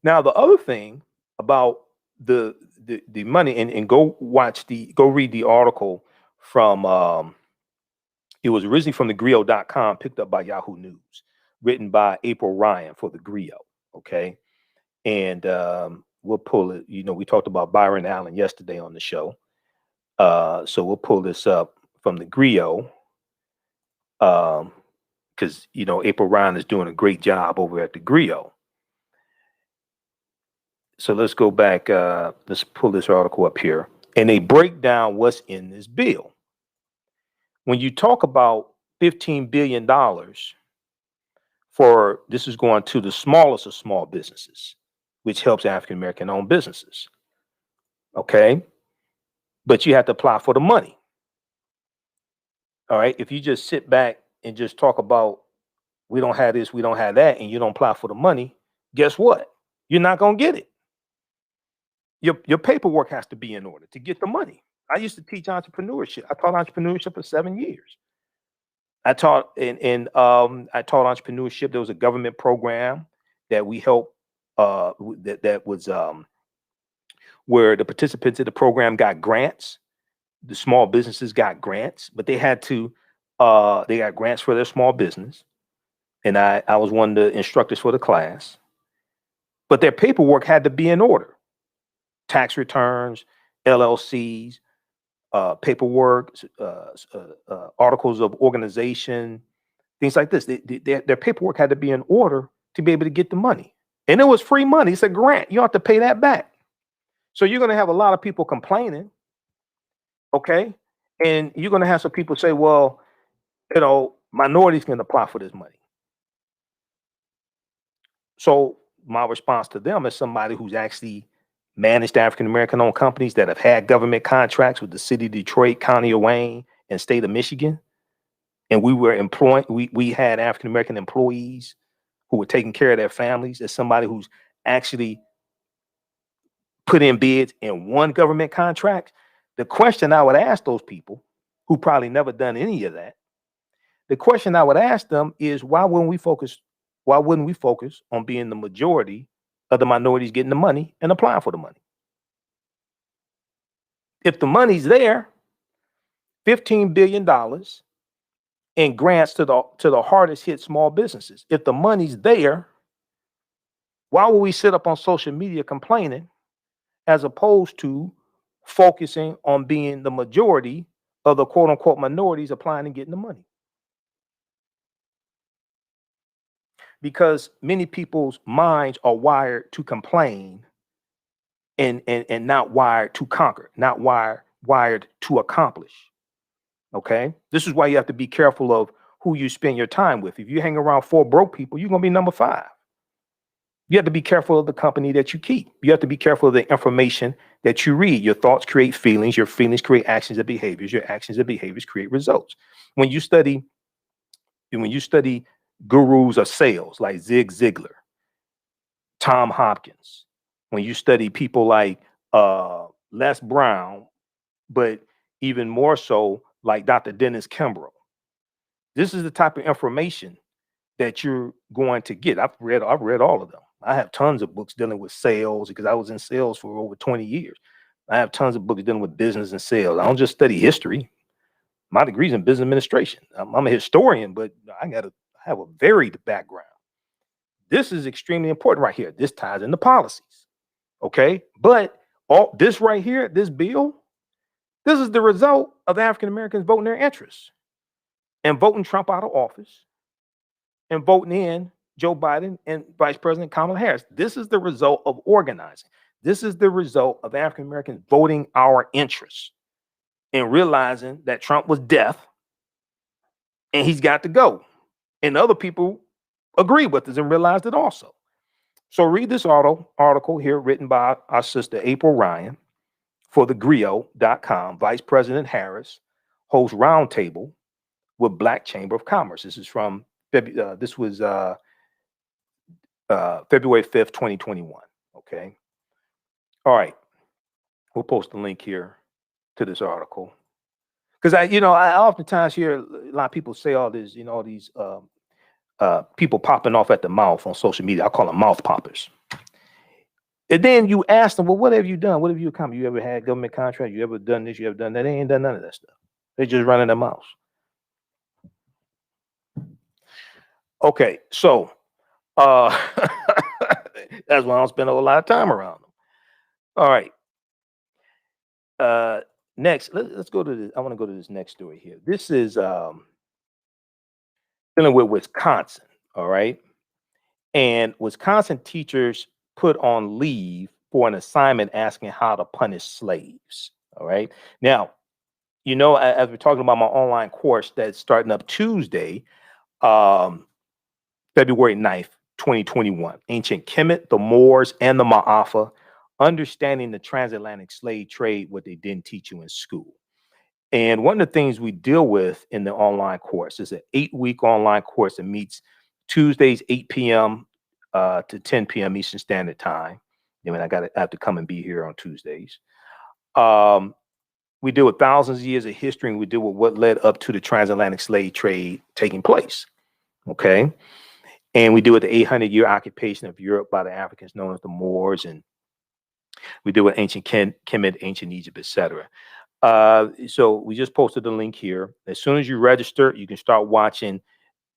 Now, the other thing about the money, and go read the article from it was originally from thegrio.com, picked up by Yahoo News, written by April Ryan for the Grio. Okay. And we'll pull it. We talked about Byron Allen yesterday on the show. So we'll pull this up from the griot, because April Ryan is doing a great job over at the griot. So let's go back. Let's pull this article up here, and they break down what's in this bill. When you talk about $15 billion for this is going to the smallest of small businesses, which helps African American owned businesses. Okay. But you have to apply for the money. All right. If you just sit back and just talk about we don't have this, we don't have that, and you don't apply for the money, guess what? You're not going to get it. Your paperwork has to be in order to get the money. I used to teach entrepreneurship. I taught entrepreneurship for 7 years. I taught I taught entrepreneurship. There was a government program that we helped that was where the participants in the program got grants. The small businesses got grants, but they had to they got grants for their small business. And I was one of the instructors for the class. But their paperwork had to be in order. Tax returns, LLCs, paperwork, articles of organization, things like this. Their paperwork had to be in order to be able to get the money. And it was free money. It's a grant. You don't have to pay that back. So you're going to have a lot of people complaining. Okay. And you're going to have some people say, well, minorities can apply for this money. So my response to them as somebody who's actually managed African-American owned companies that have had government contracts with the city of Detroit, county of Wayne, and state of Michigan. And we were employing, we had African-American employees who were taking care of their families. As somebody who's actually put in bids and won government contracts, the question I would ask those people who probably never done any of that, the question I would ask them is, why wouldn't we focus on being the majority of the minorities getting the money and applying for the money? If the money's there, $15 billion in grants to the hardest hit small businesses. If the money's there, why would we sit up on social media complaining as opposed to focusing on being the majority of the quote unquote minorities applying and getting the money? Because many people's minds are wired to complain and not wired to conquer, not wired to accomplish. Okay. This is why you have to be careful of who you spend your time with. If you hang around 4 broke people, you're going to be number 5. You have to be careful of the company that you keep. You have to be careful of the information that you read. Your thoughts create feelings. Your feelings create actions and behaviors. Your actions and behaviors create results. When you study gurus of sales like Zig Ziglar, Tom Hopkins, when you study people like Les Brown, but even more so like Dr. Dennis Kimbrough, this is the type of information that you're going to get. I've read all of them. I have tons of books dealing with sales because I was in sales for over 20 years. I have tons of books dealing with business and sales. I don't just study history. My degree's in business administration. I'm a historian, but I have a varied background. This is extremely important right here. This ties into policies. Okay. But all this right here, this bill, this is the result of African Americans voting their interests and voting Trump out of office and voting in Joe Biden and Vice President Kamala Harris. This is the result of organizing. This is the result of African Americans voting our interests and realizing that Trump was deaf and he's got to go. And other people agree with us and realized it also. So read this article here written by our sister April Ryan for thegriot.com. Vice President Harris hosts roundtable with Black Chamber of Commerce. This is from February 5th, 2021. Okay. All right. We'll post the link here to this article. Because I oftentimes hear a lot of people say all this, all these people popping off at the mouth on social media. I call them mouth poppers. And then you ask them, well, what have you done? What have you accomplished? You ever had government contract? You ever done this? You ever done that? They ain't done none of that stuff. They just running their mouths. Okay, so that's why I don't spend a whole lot of time around them. All right. next, let's go to this. I want to go to this next story here. This is dealing with Wisconsin. All right. And Wisconsin teachers put on leave for an assignment asking how to punish slaves. All right. Now, as we're talking about my online course that's starting up Tuesday, February 9th, 2021, Ancient Kemet, the Moors, and the Maafa, understanding the transatlantic slave trade, what they didn't teach you in school. And one of the things we deal with in the online course is an 8-week online course that meets Tuesdays, 8 p.m. To 10 p.m. Eastern Standard Time. I mean, I have to come and be here on Tuesdays. We deal with thousands of years of history, and we deal with what led up to the transatlantic slave trade taking place. Okay. And we deal with the 800-year occupation of Europe by the Africans known as the Moors. And we deal with ancient Kemet, ancient Egypt, etc. So we just posted the link here. As soon as you register, you can start watching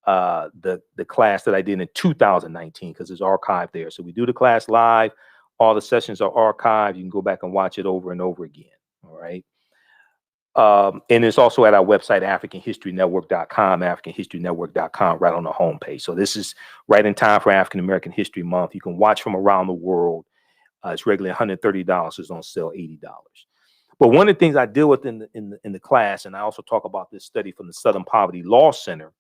the class that I did in 2019 because it's archived there. So we do the class live. All the sessions are archived. You can go back and watch it over and over again. All right. And it's also at our website, AfricanHistoryNetwork.com, AfricanHistoryNetwork.com, right on the homepage. So this is right in time for African American History Month. You can watch from around the world. It's regularly $130. It's on sale $80. But one of the things I deal with in the class, and I also talk about this study from the Southern Poverty Law Center,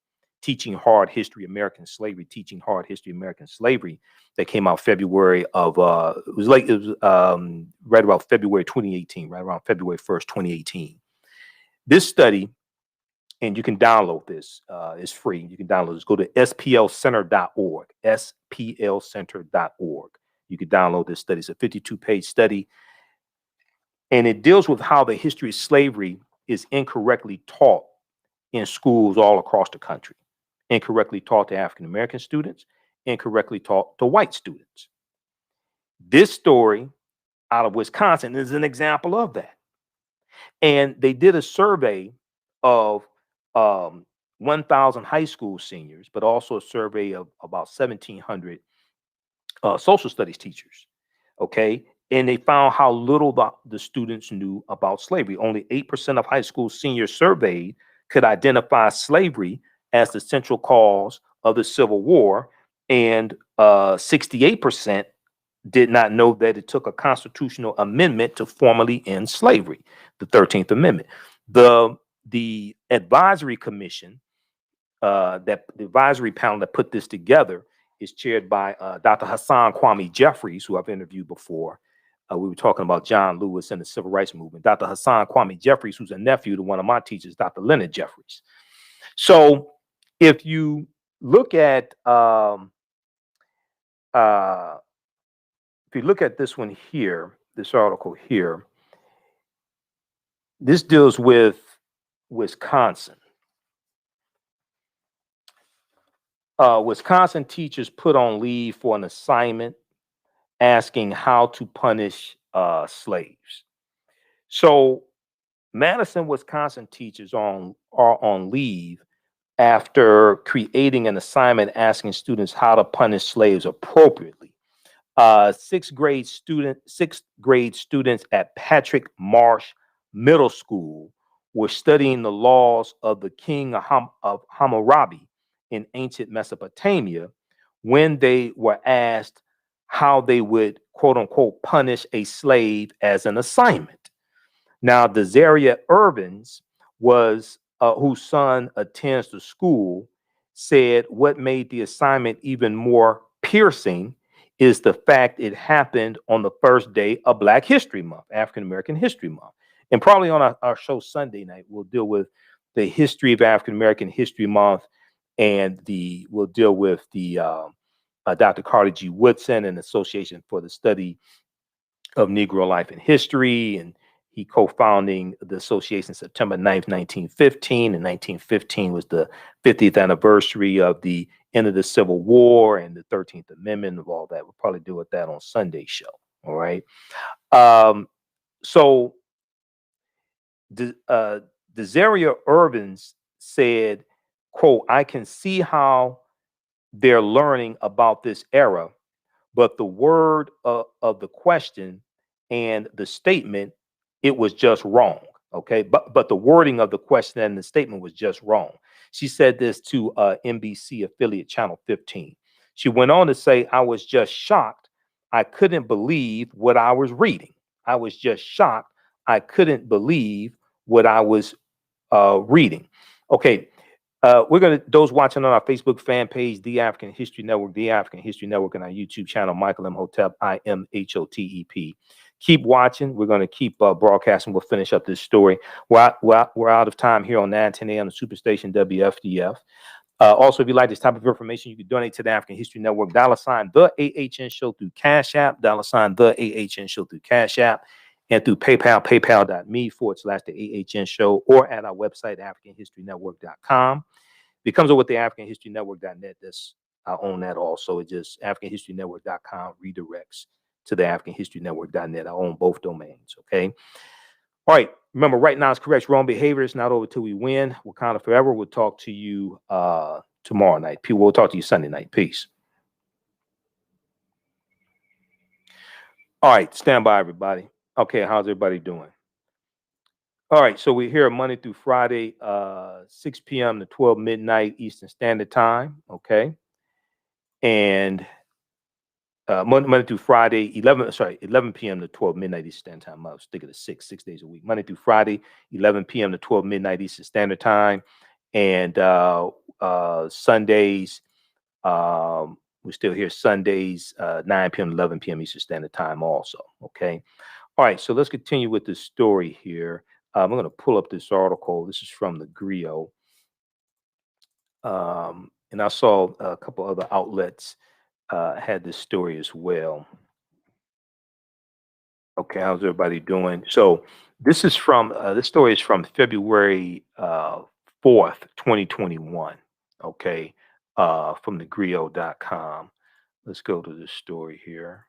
Teaching Hard History American Slavery, Teaching Hard History American Slavery, that came out February of it was right about February 2018, right around February 1st, 2018. This study, and you can download this, it's free. You can download this. Go to splcenter.org, splcenter.org. You can download this study. It's a 52-page study, and it deals with how the history of slavery is incorrectly taught in schools all across the country. Incorrectly taught to African American students, incorrectly taught to white students. This story out of Wisconsin is an example of that. And they did a survey of 1,000 high school seniors, but also a survey of about 1,700 social studies teachers. Okay. And they found how little the students knew about slavery. Only 8% of high school seniors surveyed could identify slavery as the central cause of the Civil War, and 68% did not know that it took a constitutional amendment to formally end slavery, the 13th Amendment. The advisory commission, that the advisory panel that put this together, is chaired by Dr. Hassan Kwame Jeffries, who I've interviewed before. We were talking about John Lewis and the Civil Rights Movement. Dr. Hassan Kwame Jeffries, who's a nephew to one of my teachers, Dr. Leonard Jeffries. So if you look at this one here, this article here, this deals with Wisconsin. Wisconsin teachers put on leave for an assignment asking how to punish slaves. So Madison, Wisconsin teachers are on leave after creating an assignment asking students how to punish slaves appropriately. Sixth grade students at Patrick Marsh Middle School were studying the laws of the king of Hammurabi in ancient Mesopotamia when they were asked how they would, quote unquote, punish a slave as an assignment. Now, Desaria Irvins, whose son attends the school, said what made the assignment even more piercing is the fact it happened on the first day of Black History Month, African American History Month. And probably on our show Sunday night, we'll deal with the history of African American History Month, and we'll deal with the Dr. Carter G. Woodson and Association for the Study of Negro Life and History, and he co-founding the association September 9th, 1915, and 1915 was the 50th anniversary of the end of the Civil War and the 13th Amendment of all that. We'll probably deal with that on Sunday's show. All right. So Desaria Irvins said, quote, "I can see how they're learning about this era, but the word of the question and the statement, it was just wrong." Okay, but the wording of the question and the statement was just wrong. She said this to NBC affiliate Channel 15. She went on to say, I was just shocked. I couldn't believe what I was reading. I was just shocked. I couldn't believe what I was reading. Okay, we're going to, those watching on our Facebook fan page, The African History Network, The African History Network, and our YouTube channel, Michael Imhotep, Imhotep. Keep watching. We're going to keep broadcasting. We'll finish up this story. We're out of time here on 910 a.m. the Superstation WFDF. Also, if you like this type of information, you can donate to the African History Network. $ the AHN Show through Cash App. $ the AHN Show through Cash App. And through PayPal, paypal.me/the AHN Show, or at our website, AfricanHistoryNetwork.com. If it comes up with the AfricanHistoryNetwork.net, I own that also. It just AfricanHistoryNetwork.com redirects to the AfricanHistoryNetwork.net. I own both domains. Okay. All right. Remember, right now it's correct wrong behavior. It's not over till we win. Wakanda forever. We'll talk to you tomorrow night. We'll talk to you Sunday night. Peace. All right. Stand by, everybody. Okay. How's everybody doing? All right. So we're here Monday through Friday, 6 p.m. to 12 midnight Eastern Standard Time. Okay. And Monday through Friday, 11 p.m. to 12 midnight Eastern Standard Time. I was thinking of 6 days a week. Monday through Friday, 11 p.m. to 12 midnight Eastern Standard Time. And Sundays, we're still here Sundays, 9 p.m. to 11 p.m. Eastern Standard Time also. Okay. All right. So let's continue with this story here. I'm going to pull up this article. This is from the Griot. And I saw a couple other outlets had this story as well. Okay, how's everybody doing? So this is from this story is from February 4th, 2021. Okay, from thegriot.com. Let's go to this story here.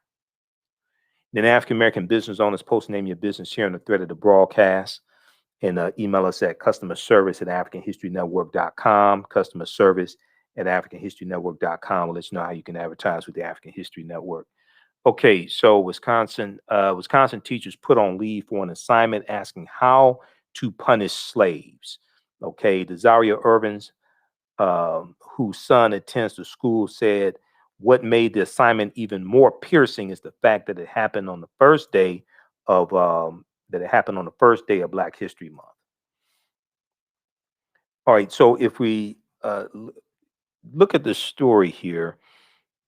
Then African American business owners post name your business here in the thread of the broadcast. And email us at customerservice@AfricanHistoryNetwork.com. Customerservice@AfricanHistoryNetwork.com. We'll let you know how you can advertise with the African History Network. Okay, so Wisconsin teachers put on leave for an assignment asking how to punish slaves. Okay, Desaria Irvins, whose son attends the school, said what made the assignment even more piercing is the fact that it happened on the first day of Black History Month. All right, so if we look at the story here,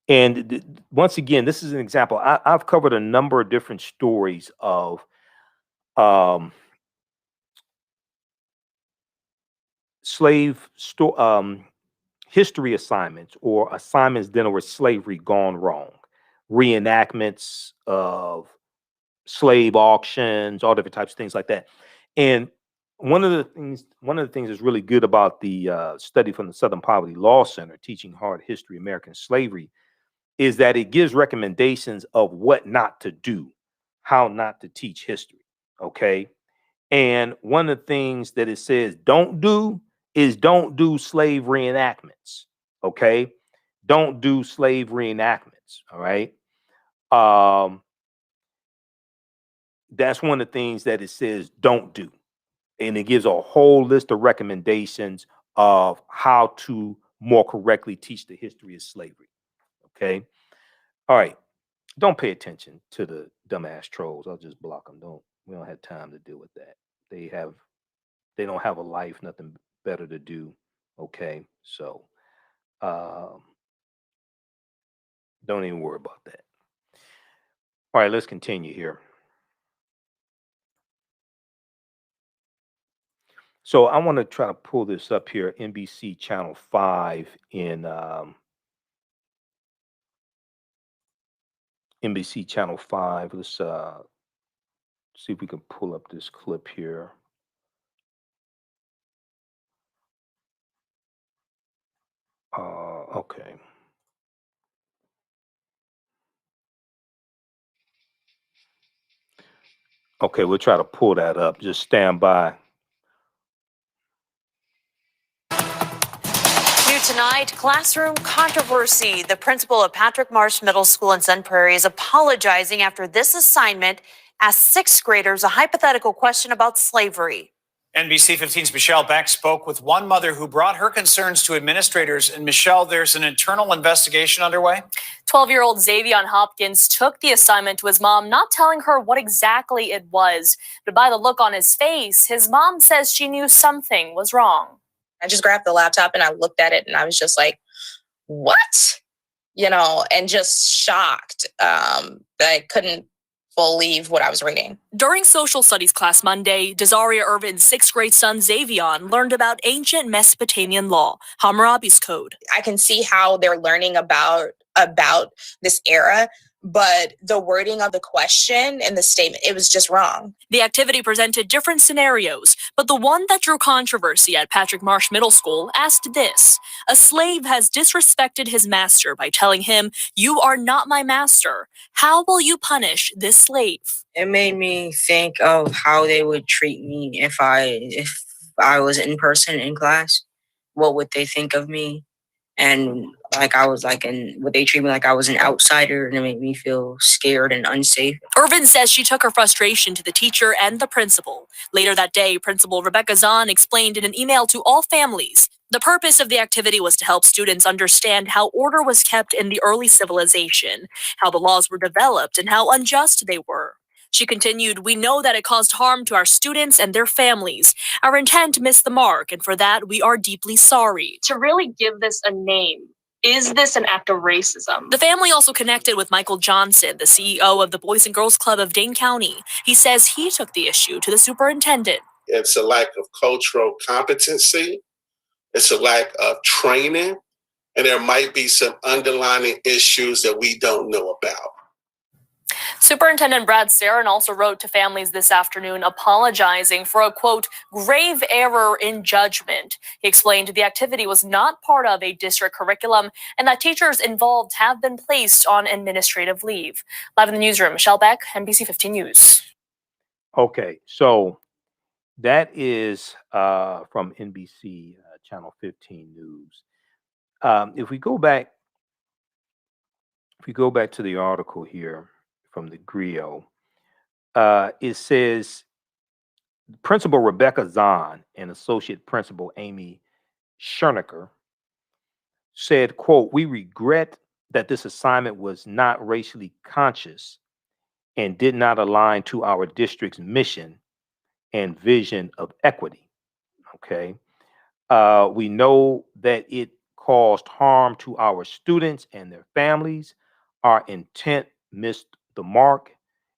and once again, this is an example. I've covered a number of different stories of history assignments or assignments dealing with slavery gone wrong, reenactments of slave auctions, all different types of things like that. And one of the things that's really good about the study from the Southern Poverty Law Center, Teaching Hard History, American Slavery, is that it gives recommendations of what not to do, how not to teach history. Okay. And one of the things that it says don't do is don't do slave reenactments. Okay. Don't do slave reenactments. All right. That's one of the things that it says don't do. And it gives a whole list of recommendations of how to more correctly teach the history of slavery. Okay. All right. Don't pay attention to the dumbass trolls. I'll just block them. We don't have time to deal with that. They don't have a life, nothing better to do. Okay. So don't even worry about that. All right, let's continue here. So I want to try to pull this up here, NBC Channel 5 in NBC Channel 5. Let's see if we can pull up this clip here. Okay. Okay, we'll try to pull that up. Just stand by. New tonight, classroom controversy. The principal of Patrick Marsh Middle School in Sun Prairie is apologizing after this assignment asked sixth graders a hypothetical question about slavery. NBC 15's Michelle Beck spoke with one mother who brought her concerns to administrators. And Michelle, there's an internal investigation underway. 12-year-old Xavion Hopkins took the assignment to his mom, not telling her what exactly it was. But by the look on his face, his mom says she knew something was wrong. I just grabbed the laptop and I looked at it and I was just like, what? And just shocked. I couldn't believe what I was reading. During social studies class Monday, Desaria Irvin's sixth grade son Xavion learned about ancient Mesopotamian law, Hammurabi's code. I can see how they're learning about this era, but the wording of the question and the statement, it was just wrong. The activity presented different scenarios, but the one that drew controversy at Patrick Marsh Middle School asked this: a slave has disrespected his master by telling him, "You are not my master. How will you punish this slave?" It made me think of how they would treat me if I was in person in class. What would they think of me? And would they treat me like I was an outsider, and it made me feel scared and unsafe. Irvin says she took her frustration to the teacher and the principal. Later that day, Principal Rebecca Zahn explained in an email to all families the purpose of the activity was to help students understand how order was kept in the early civilization, how the laws were developed, and how unjust they were. She continued, "We know that it caused harm to our students and their families. Our intent missed the mark, and for that, we are deeply sorry." To really give this a name, is this an act of racism? The family also connected with Michael Johnson, the CEO of the Boys and Girls Club of Dane County. He says he took the issue to the superintendent. It's a lack of cultural competency. It's a lack of training. And there might be some underlying issues that we don't know about. Superintendent Brad Sarin also wrote to families this afternoon apologizing for a, quote, grave error in judgment. He explained the activity was not part of a district curriculum and that teachers involved have been placed on administrative leave. Live in the newsroom, Michelle Beck, NBC 15 News. Okay, so that is from NBC Channel 15 News. If we go back to the article here from the Griot, it says Principal Rebecca Zahn and Associate Principal Amy Schernicker said, quote, "We regret that this assignment was not racially conscious and did not align to our district's mission and vision of equity." Okay. We know that it caused harm to our students and their families. Our intent missed the mark,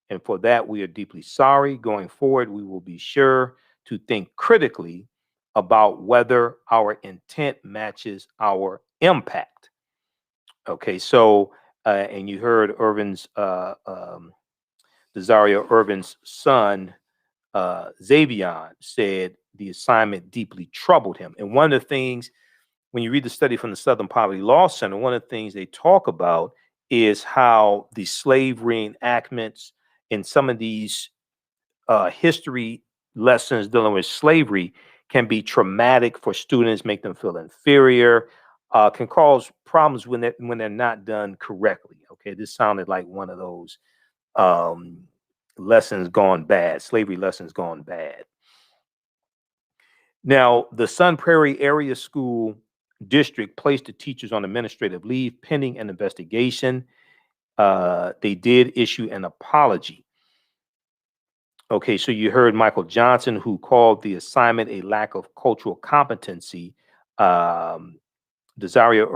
and for that we are deeply sorry. Going forward, we will be sure to think critically about whether our intent matches our impact. Okay, so and you heard Irvin's Desaria Irvin's son Xavion said the assignment deeply troubled him. And one of the things, when you read the study from the Southern Poverty Law Center, one of the things they talk about is how the slave reenactments and some of these history lessons dealing with slavery can be traumatic for students, make them feel inferior, can cause problems when they're not done correctly. Okay, this sounded like one of those lessons gone bad, slavery lessons gone bad. Now, the Sun Prairie Area School District placed the teachers on administrative leave pending an investigation. They did issue an apology. Okay, so you heard Michael Johnson, who called the assignment a lack of cultural competency. Desaria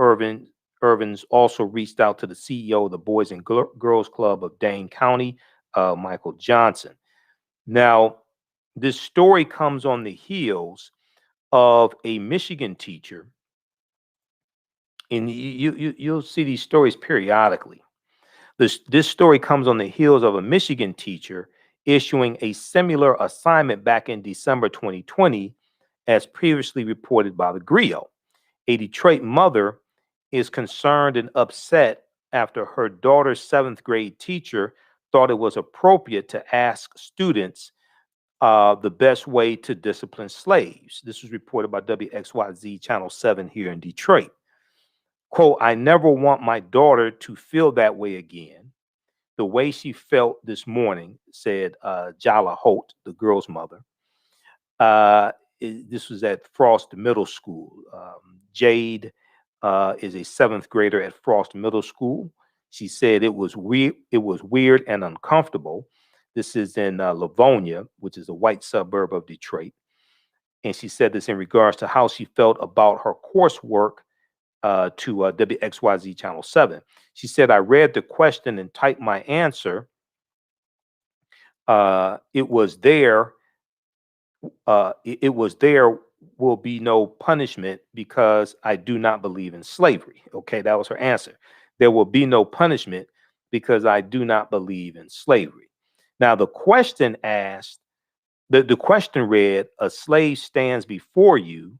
Irvin's also reached out to the CEO of the Boys and Girls Club of Dane County, Michael Johnson. Now, this story comes on the heels of a Michigan teacher, and you'll see these stories periodically. This story comes on the heels of a Michigan teacher issuing a similar assignment back in December 2020, as previously reported by the Griot. A Detroit mother is concerned and upset after her daughter's 7th grade teacher thought it was appropriate to ask students the best way to discipline slaves. This was reported by WXYZ Channel 7 here in Detroit. Quote, "I never want my daughter to feel that way again. the way she felt this morning, said Jala Holt, the girl's mother. This was at Frost Middle School. Jade is a 7th grader at Frost Middle School. She said it was weird. It was weird and uncomfortable. This is in Livonia, which is a white suburb of Detroit. And she said this in regards to how she felt about her coursework to WXYZ Channel 7. She said, I read the question and typed my answer. It was there will be no punishment because I do not believe in slavery. Okay, that was her answer. There will be no punishment because I do not believe in slavery. Now, the question asked, the question read, a slave stands before you.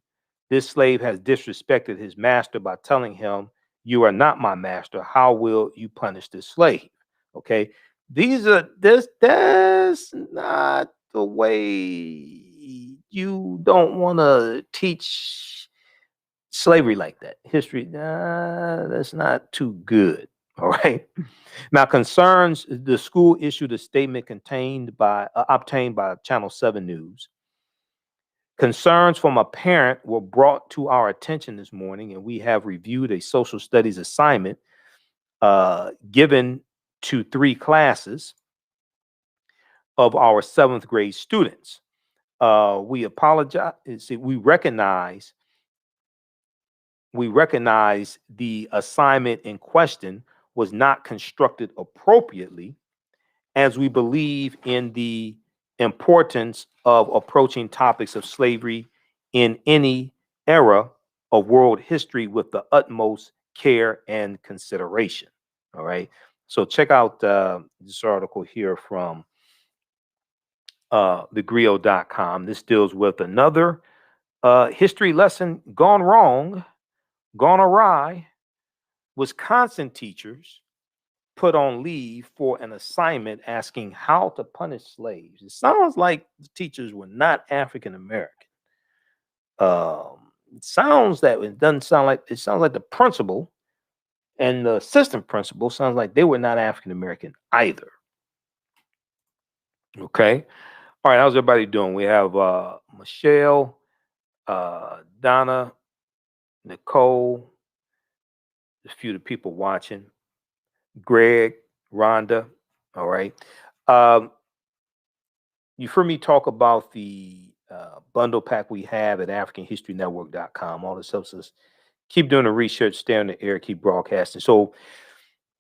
This slave has disrespected his master by telling him, you are not my master. How will you punish this slave? Okay, that's not the way. You don't want to teach slavery like that. History, that's not too good. All right. Now, concerns, the school issued a statement obtained by Channel 7 News. Concerns from a parent were brought to our attention this morning, and we have reviewed a social studies assignment given to 3 classes of our 7th grade students. We apologize. See, we recognize the assignment in question was not constructed appropriately, as we believe in the importance of approaching topics of slavery in any era of world history with the utmost care and consideration. All right. So check out this article here from thegrio.com. This deals with another history lesson gone wrong, gone awry. Wisconsin teachers put on leave for an assignment asking how to punish slaves. It sounds like the teachers were not African American. It sounds like the principal and the assistant principal sounds like they were not African American either. Okay. All right, how's everybody doing? We have Michelle, Donna, Nicole, a few of the people watching, Greg, Rhonda. All right. You've heard me talk about the bundle pack we have at AfricanHistoryNetwork.com. All this helps us keep doing the research, stay on the air, keep broadcasting. So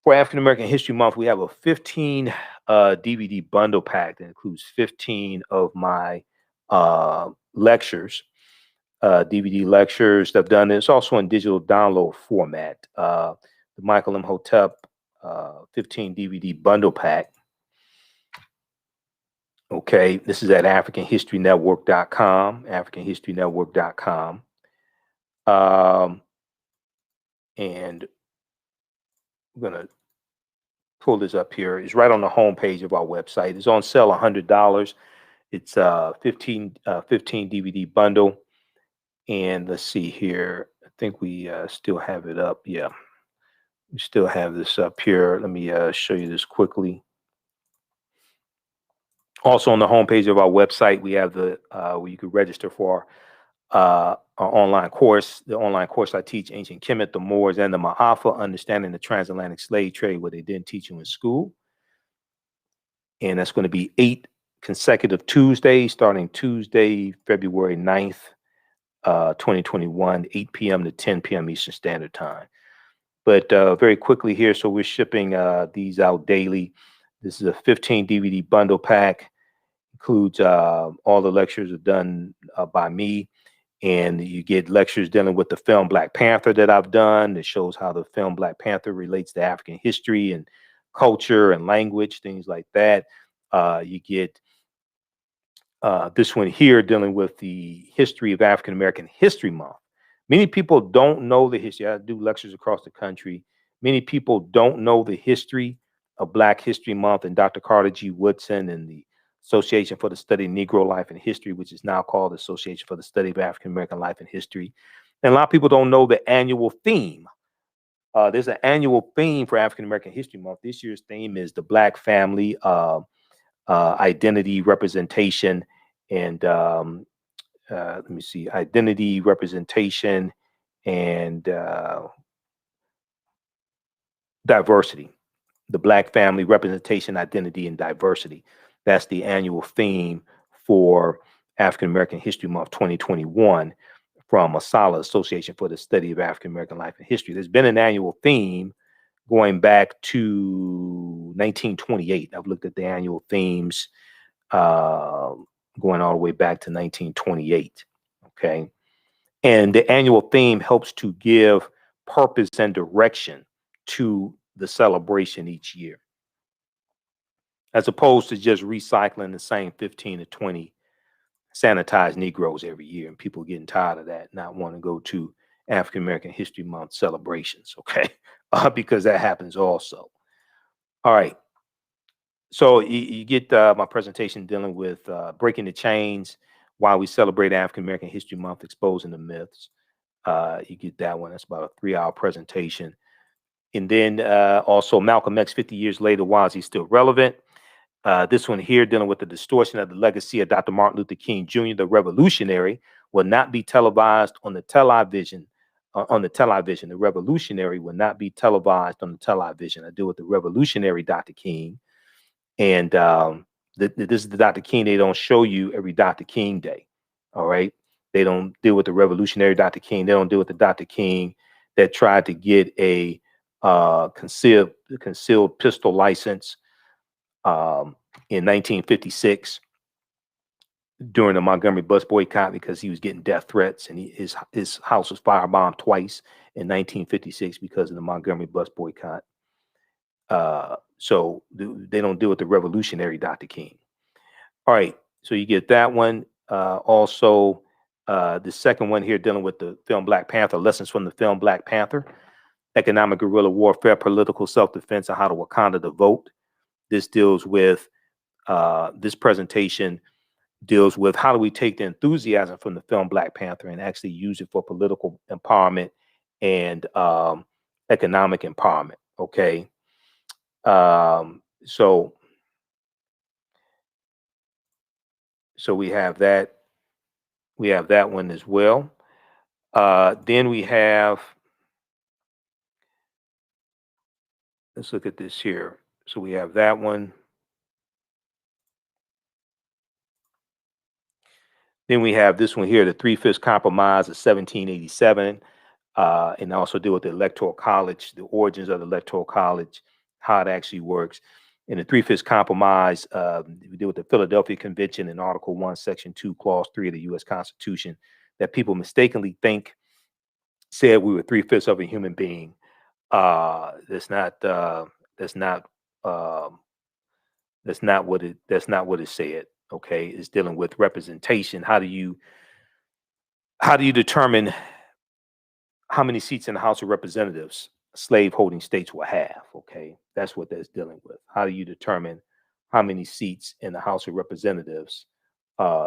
for African American History Month, we have a 15 DVD bundle pack that includes 15 of my lectures, DVD lectures that I've done. It's also in digital download format. The Michael Imhotep 15 DVD bundle pack. Okay, this is at AfricanHistoryNetwork.com, AfricanHistoryNetwork.com. And I'm going to pull this up here. It's right on the homepage of our website. It's on sale $100. It's a 15 DVD bundle. And let's see here. I think we still have it up. Yeah, we still have this up here. Let me show you this quickly. Also on the homepage of our website, we have the where you can register for our online course. The online course I teach, Ancient Kemet, the Moors, and the Maafa, Understanding the Transatlantic Slave Trade, what they didn't teach you in school. And that's going to be 8 consecutive Tuesdays, starting Tuesday, February 9th, 2021, 8 p.m. to 10 p.m. Eastern Standard Time. But very quickly here, so we're shipping these out daily. This is a 15 DVD bundle pack. Includes all the lectures are done by me, and you get lectures dealing with the film Black Panther that I've done. It shows how the film Black Panther relates to African history and culture and language, things like that. You get this one here dealing with the history of African American History Month. Many people don't know the history. I do lectures across the country. Many people don't know the history of Black History Month and Dr. Carter G. Woodson and the Association for the Study of Negro Life and History, which is now called the Association for the Study of African American Life and History. And a lot of people don't know the annual theme There's an annual theme for African American History Month. This year's theme is the Black family, identity, representation, and let me see, identity, representation, and diversity. The Black family, representation, identity, and diversity. That's the annual theme for African American History Month 2021 from Masala Association for the Study of African American Life and History. There's been an annual theme going back to 1928. I've looked at the annual themes going all the way back to 1928. Okay. And the annual theme helps to give purpose and direction to the celebration each year, as opposed to just recycling the same 15 to 20 sanitized Negroes every year, and people getting tired of that, not wanting to go to African American History Month celebrations, okay? Because that happens also. All right. So you get my presentation dealing with breaking the chains while we celebrate African American History Month, exposing the myths. You get that one. That's about a 3-hour presentation. And then also Malcolm X, 50 years later, why is he still relevant? This one here dealing with the distortion of the legacy of Dr. Martin Luther King Jr., the revolutionary, will not be televised on the television. The revolutionary will not be televised on the television. I deal with the revolutionary Dr. King. And this is the Dr. King they don't show you every Dr. King day. All right. They don't deal with the revolutionary Dr. King. They don't deal with the Dr. King that tried to get a concealed pistol license in 1956 during the Montgomery bus boycott because he was getting death threats, and his house was firebombed twice in 1956 because of the Montgomery bus boycott. So they don't deal with the revolutionary Dr. King. All right, so you get that one. Also, the second one here dealing with the film Black Panther, lessons from the film Black Panther, economic guerrilla warfare, political self-defense, and how to Wakanda to vote. This deals with, this presentation deals with how do we take the enthusiasm from the film Black Panther and actually use it for political empowerment and economic empowerment, okay? So we have that. We have that one as well. Then we have, let's look at this here. So we have that one. Then we have this one here, the Three-Fifths Compromise of 1787, and also deal with the Electoral College, the origins of the Electoral College, how it actually works. In the Three-Fifths Compromise, we deal with the Philadelphia Convention in Article 1, Section 2, Clause 3 of the U.S. Constitution, that people mistakenly think said we were 3/5 of a human being. That's not what it said. Okay, it's dealing with representation. How do you determine how many seats in the House of Representatives slave-holding states will have? Okay, that's what that's dealing with. How do you determine how many seats in the House of Representatives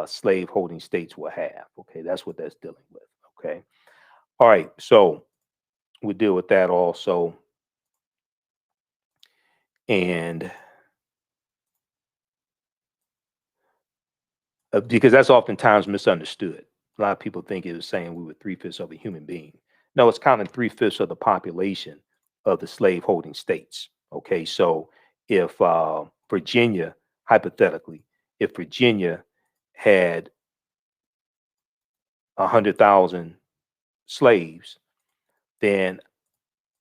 slave-holding states will have? Okay, that's what that's dealing with. Okay, all right. So we deal with that also, and because that's oftentimes misunderstood. A lot of people think it was saying we were 3/5 of a human being. No, it's counting 3/5 of the population of the slave-holding states. Okay, so if Virginia, hypothetically, if Virginia had 100,000 slaves, then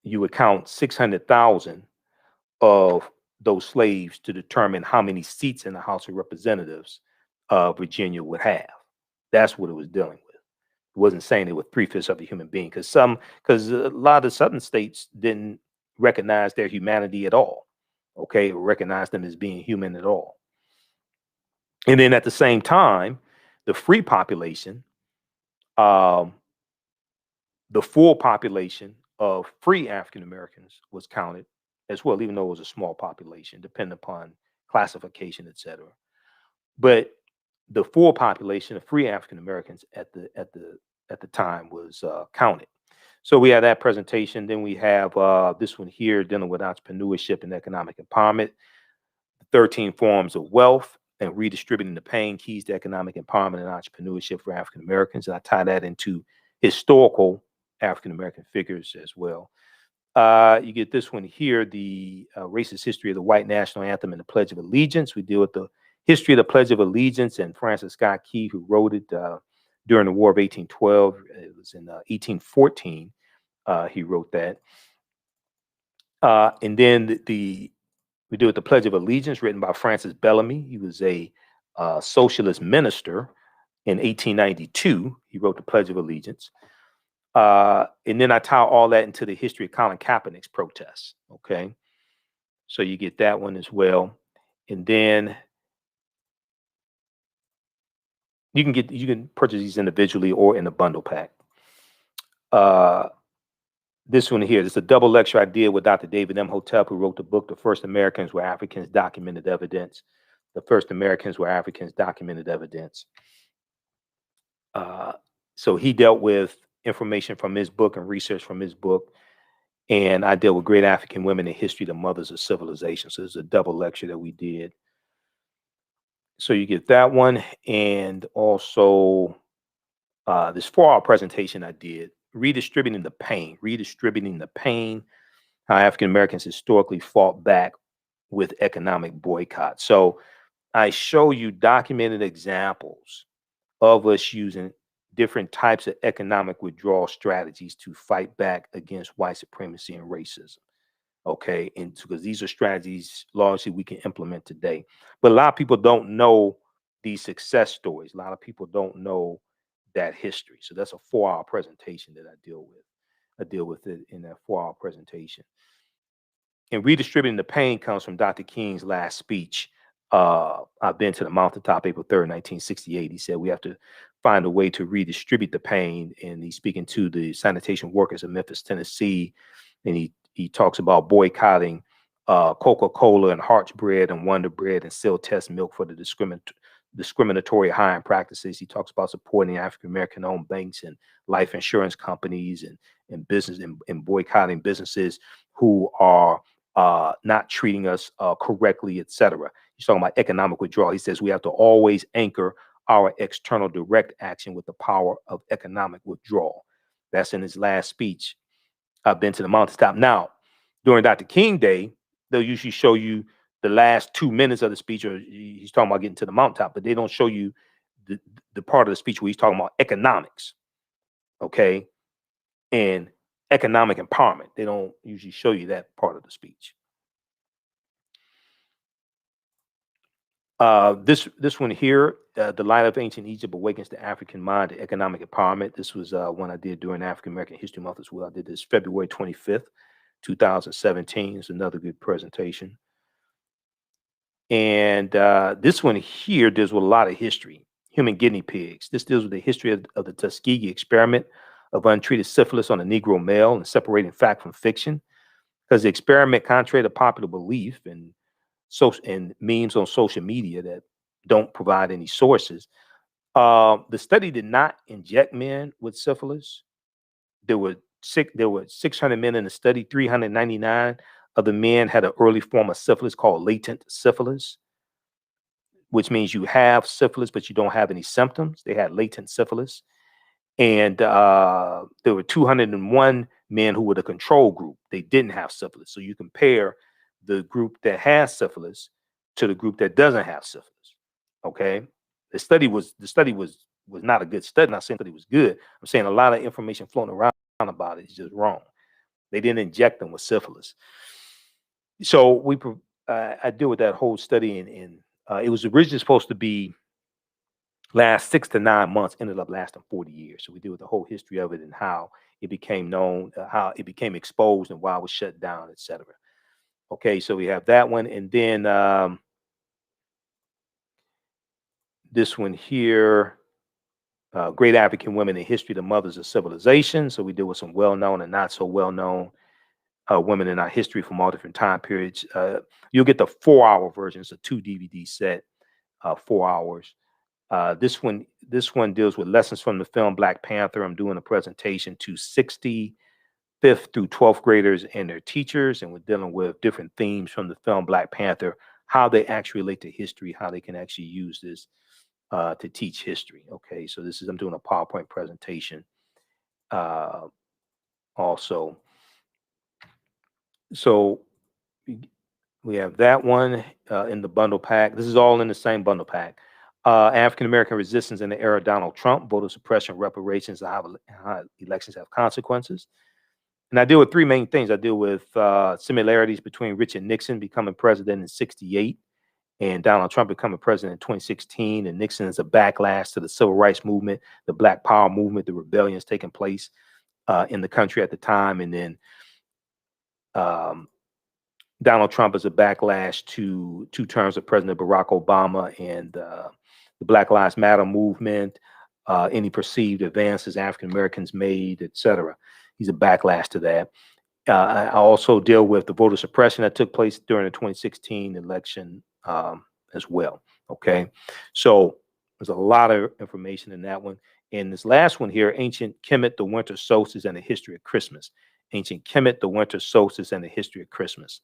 you would count 600,000 of those slaves to determine how many seats in the House of Representatives Virginia would have. That's what it was dealing with. It wasn't saying they were 3/5 of a human being, because a lot of the southern states didn't recognize their humanity at all. Okay, or recognize them as being human at all. And then at the same time, the free population, the full population of free African Americans was counted as well, even though it was a small population, depending upon classification, etc. But the full population of free African Americans at the time was counted. So we have that presentation. Then we have this one here dealing with entrepreneurship and economic empowerment, 13 forms of wealth and redistributing the pain, keys to economic empowerment and entrepreneurship for African Americans. And I tie that into historical African American figures as well. You get this one here, the racist history of the white national anthem and the Pledge of Allegiance. We deal with the history of the Pledge of Allegiance and Francis Scott Key, who wrote it during the War of 1812. It was in 1814. He wrote that. And then we deal with the Pledge of Allegiance, written by Francis Bellamy. He was a socialist minister in 1892. He wrote the Pledge of Allegiance. And then I tie all that into the history of Colin Kaepernick's protests. Okay. So you get that one as well. And then you can purchase these individually or in a bundle pack. This one here, this is a double lecture I did with Dr. David Imhotep, who wrote the book, The First Americans Were Africans, Documented Evidence. The First Americans Were Africans, Documented Evidence. So he dealt with information from his book and research from his book. And I dealt with great African women in history, the mothers of civilization. So it's a double lecture that we did. So you get that one. And also this 4-hour presentation I did, redistributing the pain, how African Americans historically fought back with economic boycott. So I show you documented examples of us using different types of economic withdrawal strategies to fight back against white supremacy and racism. Okay, and because these are strategies largely we can implement today. But a lot of people don't know these success stories. A lot of people don't know that history. So that's a 4-hour presentation that I deal with. I deal with it in that 4-hour presentation. And redistributing the pain comes from Dr. King's last speech. I've been to the mountaintop April 3rd, 1968. He said we have to find a way to redistribute the pain. And he's speaking to the sanitation workers of Memphis, Tennessee. And he talks about boycotting Coca-Cola and Hart's Bread and Wonder Bread and Seal Test Milk for the discriminatory hiring practices. He talks about supporting African-American owned banks and life insurance companies and business and boycotting businesses who are not treating us correctly, etc. He's talking about economic withdrawal. He says we have to always anchor our external direct action with the power of economic withdrawal. That's in his last speech. I've been to the mountaintop. Now, during Dr. King Day, they'll usually show you the last 2 minutes of the speech, or he's talking about getting to the mountaintop, but they don't show you the part of the speech where he's talking about economics, okay, and economic empowerment. They don't usually show you that part of the speech. This one here, The Light of Ancient Egypt Awakens the African Mind to Economic Empowerment. This was one I did during African American History Month as well. I did this February 25th, 2017. It's another good presentation. And this one here deals with a lot of history. Human guinea pigs. This deals with the history of the Tuskegee experiment of untreated syphilis on a Negro male and separating fact from fiction. Because the experiment, contrary to popular belief and memes on social media that don't provide any sources, the study did not inject men with syphilis. There were 600 men in the study. 399 of the men had an early form of syphilis called latent syphilis, which means you have syphilis, but you don't have any symptoms. They had latent syphilis. And there were 201 men who were the control group. They didn't have syphilis. So you compare the group that has syphilis to the group that doesn't have syphilis. Okay. The study was not a good study. I'm not saying that it was good. I'm saying a lot of information floating around about it is just wrong. They didn't inject them with syphilis. So I deal with that whole study, and it was originally supposed to be last 6 to 9 months, ended up lasting 40 years. So we deal with the whole history of it and how it became known, how it became exposed and why it was shut down, etc. Okay, so we have that one. And then this one here, Great African Women in History, the Mothers of Civilization. So we deal with some well-known and not so well-known women in our history from all different time periods. You'll get the 4-hour version. It's a 2 DVD set, 4 hours. This one deals with lessons from the film Black Panther. I'm doing a presentation to 60 5th through 12th graders and their teachers, and we're dealing with different themes from the film Black Panther, how they actually relate to history, how they can actually use this to teach history. Okay, so I'm doing a PowerPoint presentation also. So we have that one in the bundle pack. This is all in the same bundle pack. African American resistance in the era of Donald Trump, voter suppression, reparations, and how elections have consequences. And I deal with three main things. I deal with similarities between Richard Nixon becoming president in '68 and Donald Trump becoming president in 2016. And Nixon is a backlash to the civil rights movement, the Black Power movement, the rebellions taking place in the country at the time. And then Donald Trump is a backlash to 2 terms of President Barack Obama and the Black Lives Matter movement, any perceived advances African Americans made, etc. He's a backlash to that. I also deal with the voter suppression that took place during the 2016 election as well. Okay, so there's a lot of information in that one. And this last one here, Ancient Kemet, the Winter Solstice and the History of Christmas. Ancient Kemet, the Winter Solstice and the History of Christmas.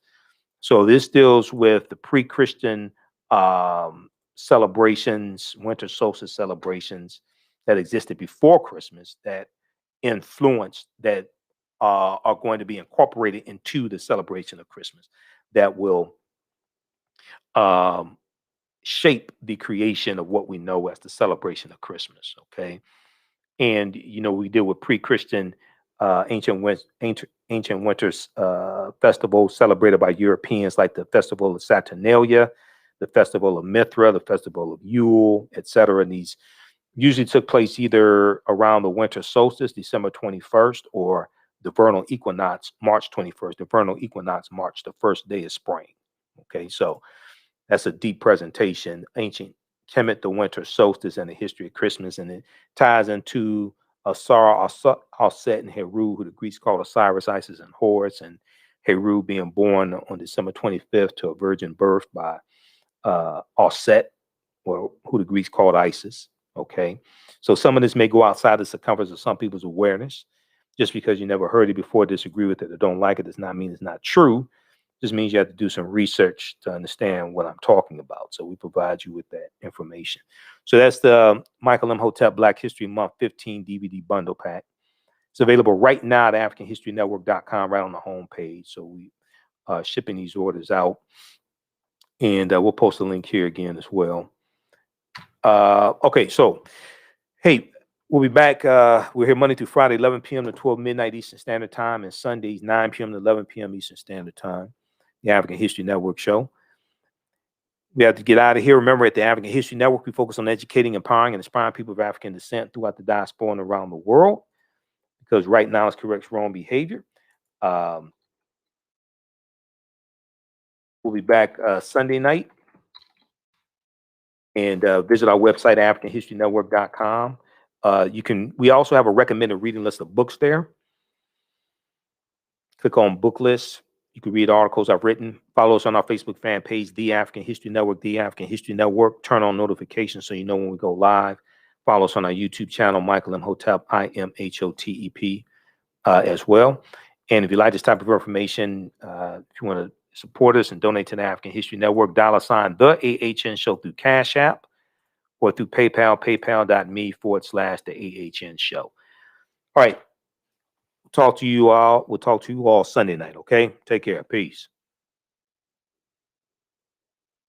So this deals with the pre-Christian celebrations, winter solstice celebrations that existed before Christmas that influenced, that are going to be incorporated into the celebration of Christmas, that will shape the creation of what we know as the celebration of Christmas. Okay, and we deal with pre-Christian ancient winters festivals celebrated by Europeans, like the Festival of Saturnalia, the Festival of Mithra, the Festival of Yule, etc. And these usually took place either around the winter solstice, December 21st, or the vernal equinox, March 21st. The vernal equinox, March, the first day of spring. Okay, so that's a deep presentation. Ancient Kemet, the Winter Solstice, and the History of Christmas, and it ties into Asar, Aset, and Heru, who the Greeks called Osiris, Isis, and Horus, and Heru being born on December 25th to a virgin birth by Aset, or who the Greeks called Isis. Okay, so some of this may go outside the circumference of some people's awareness. Just because you never heard it before, disagree with it, or don't like it, does not mean it's not true. Just means you have to do some research to understand what I'm talking about. So we provide you with that information. So that's the Michael Imhotep Black History Month 15 DVD bundle pack. It's available right now at AfricanHistoryNetwork.com, right on the home page. So we are shipping these orders out, and we'll post a link here again as well. Okay, so hey, we'll be back. We're here Monday through Friday, 11 p.m. to 12 midnight Eastern Standard Time, and Sundays, 9 p.m. to 11 p.m. Eastern Standard Time. The African History Network show. We have to get out of here. Remember, at the African History Network, we focus on educating, empowering, and inspiring people of African descent throughout the diaspora and around the world, because right now it corrects wrong behavior. We'll be back Sunday night. And visit our website, AfricanHistoryNetwork.com. We also have a recommended reading list of books there. Click on book lists. You can read articles I've written. Follow us on our Facebook fan page, The African History Network, The African History Network. Turn on notifications so you know when we go live. Follow us on our YouTube channel, Michael Imhotep, IMHOTEP, as well. And if you like this type of information, if you want to support us and donate to the African History Network, $ the AHN Show through Cash App or through PayPal, paypal.me/the AHN Show. All right. We'll talk to you all Sunday night, okay? Take care. Peace.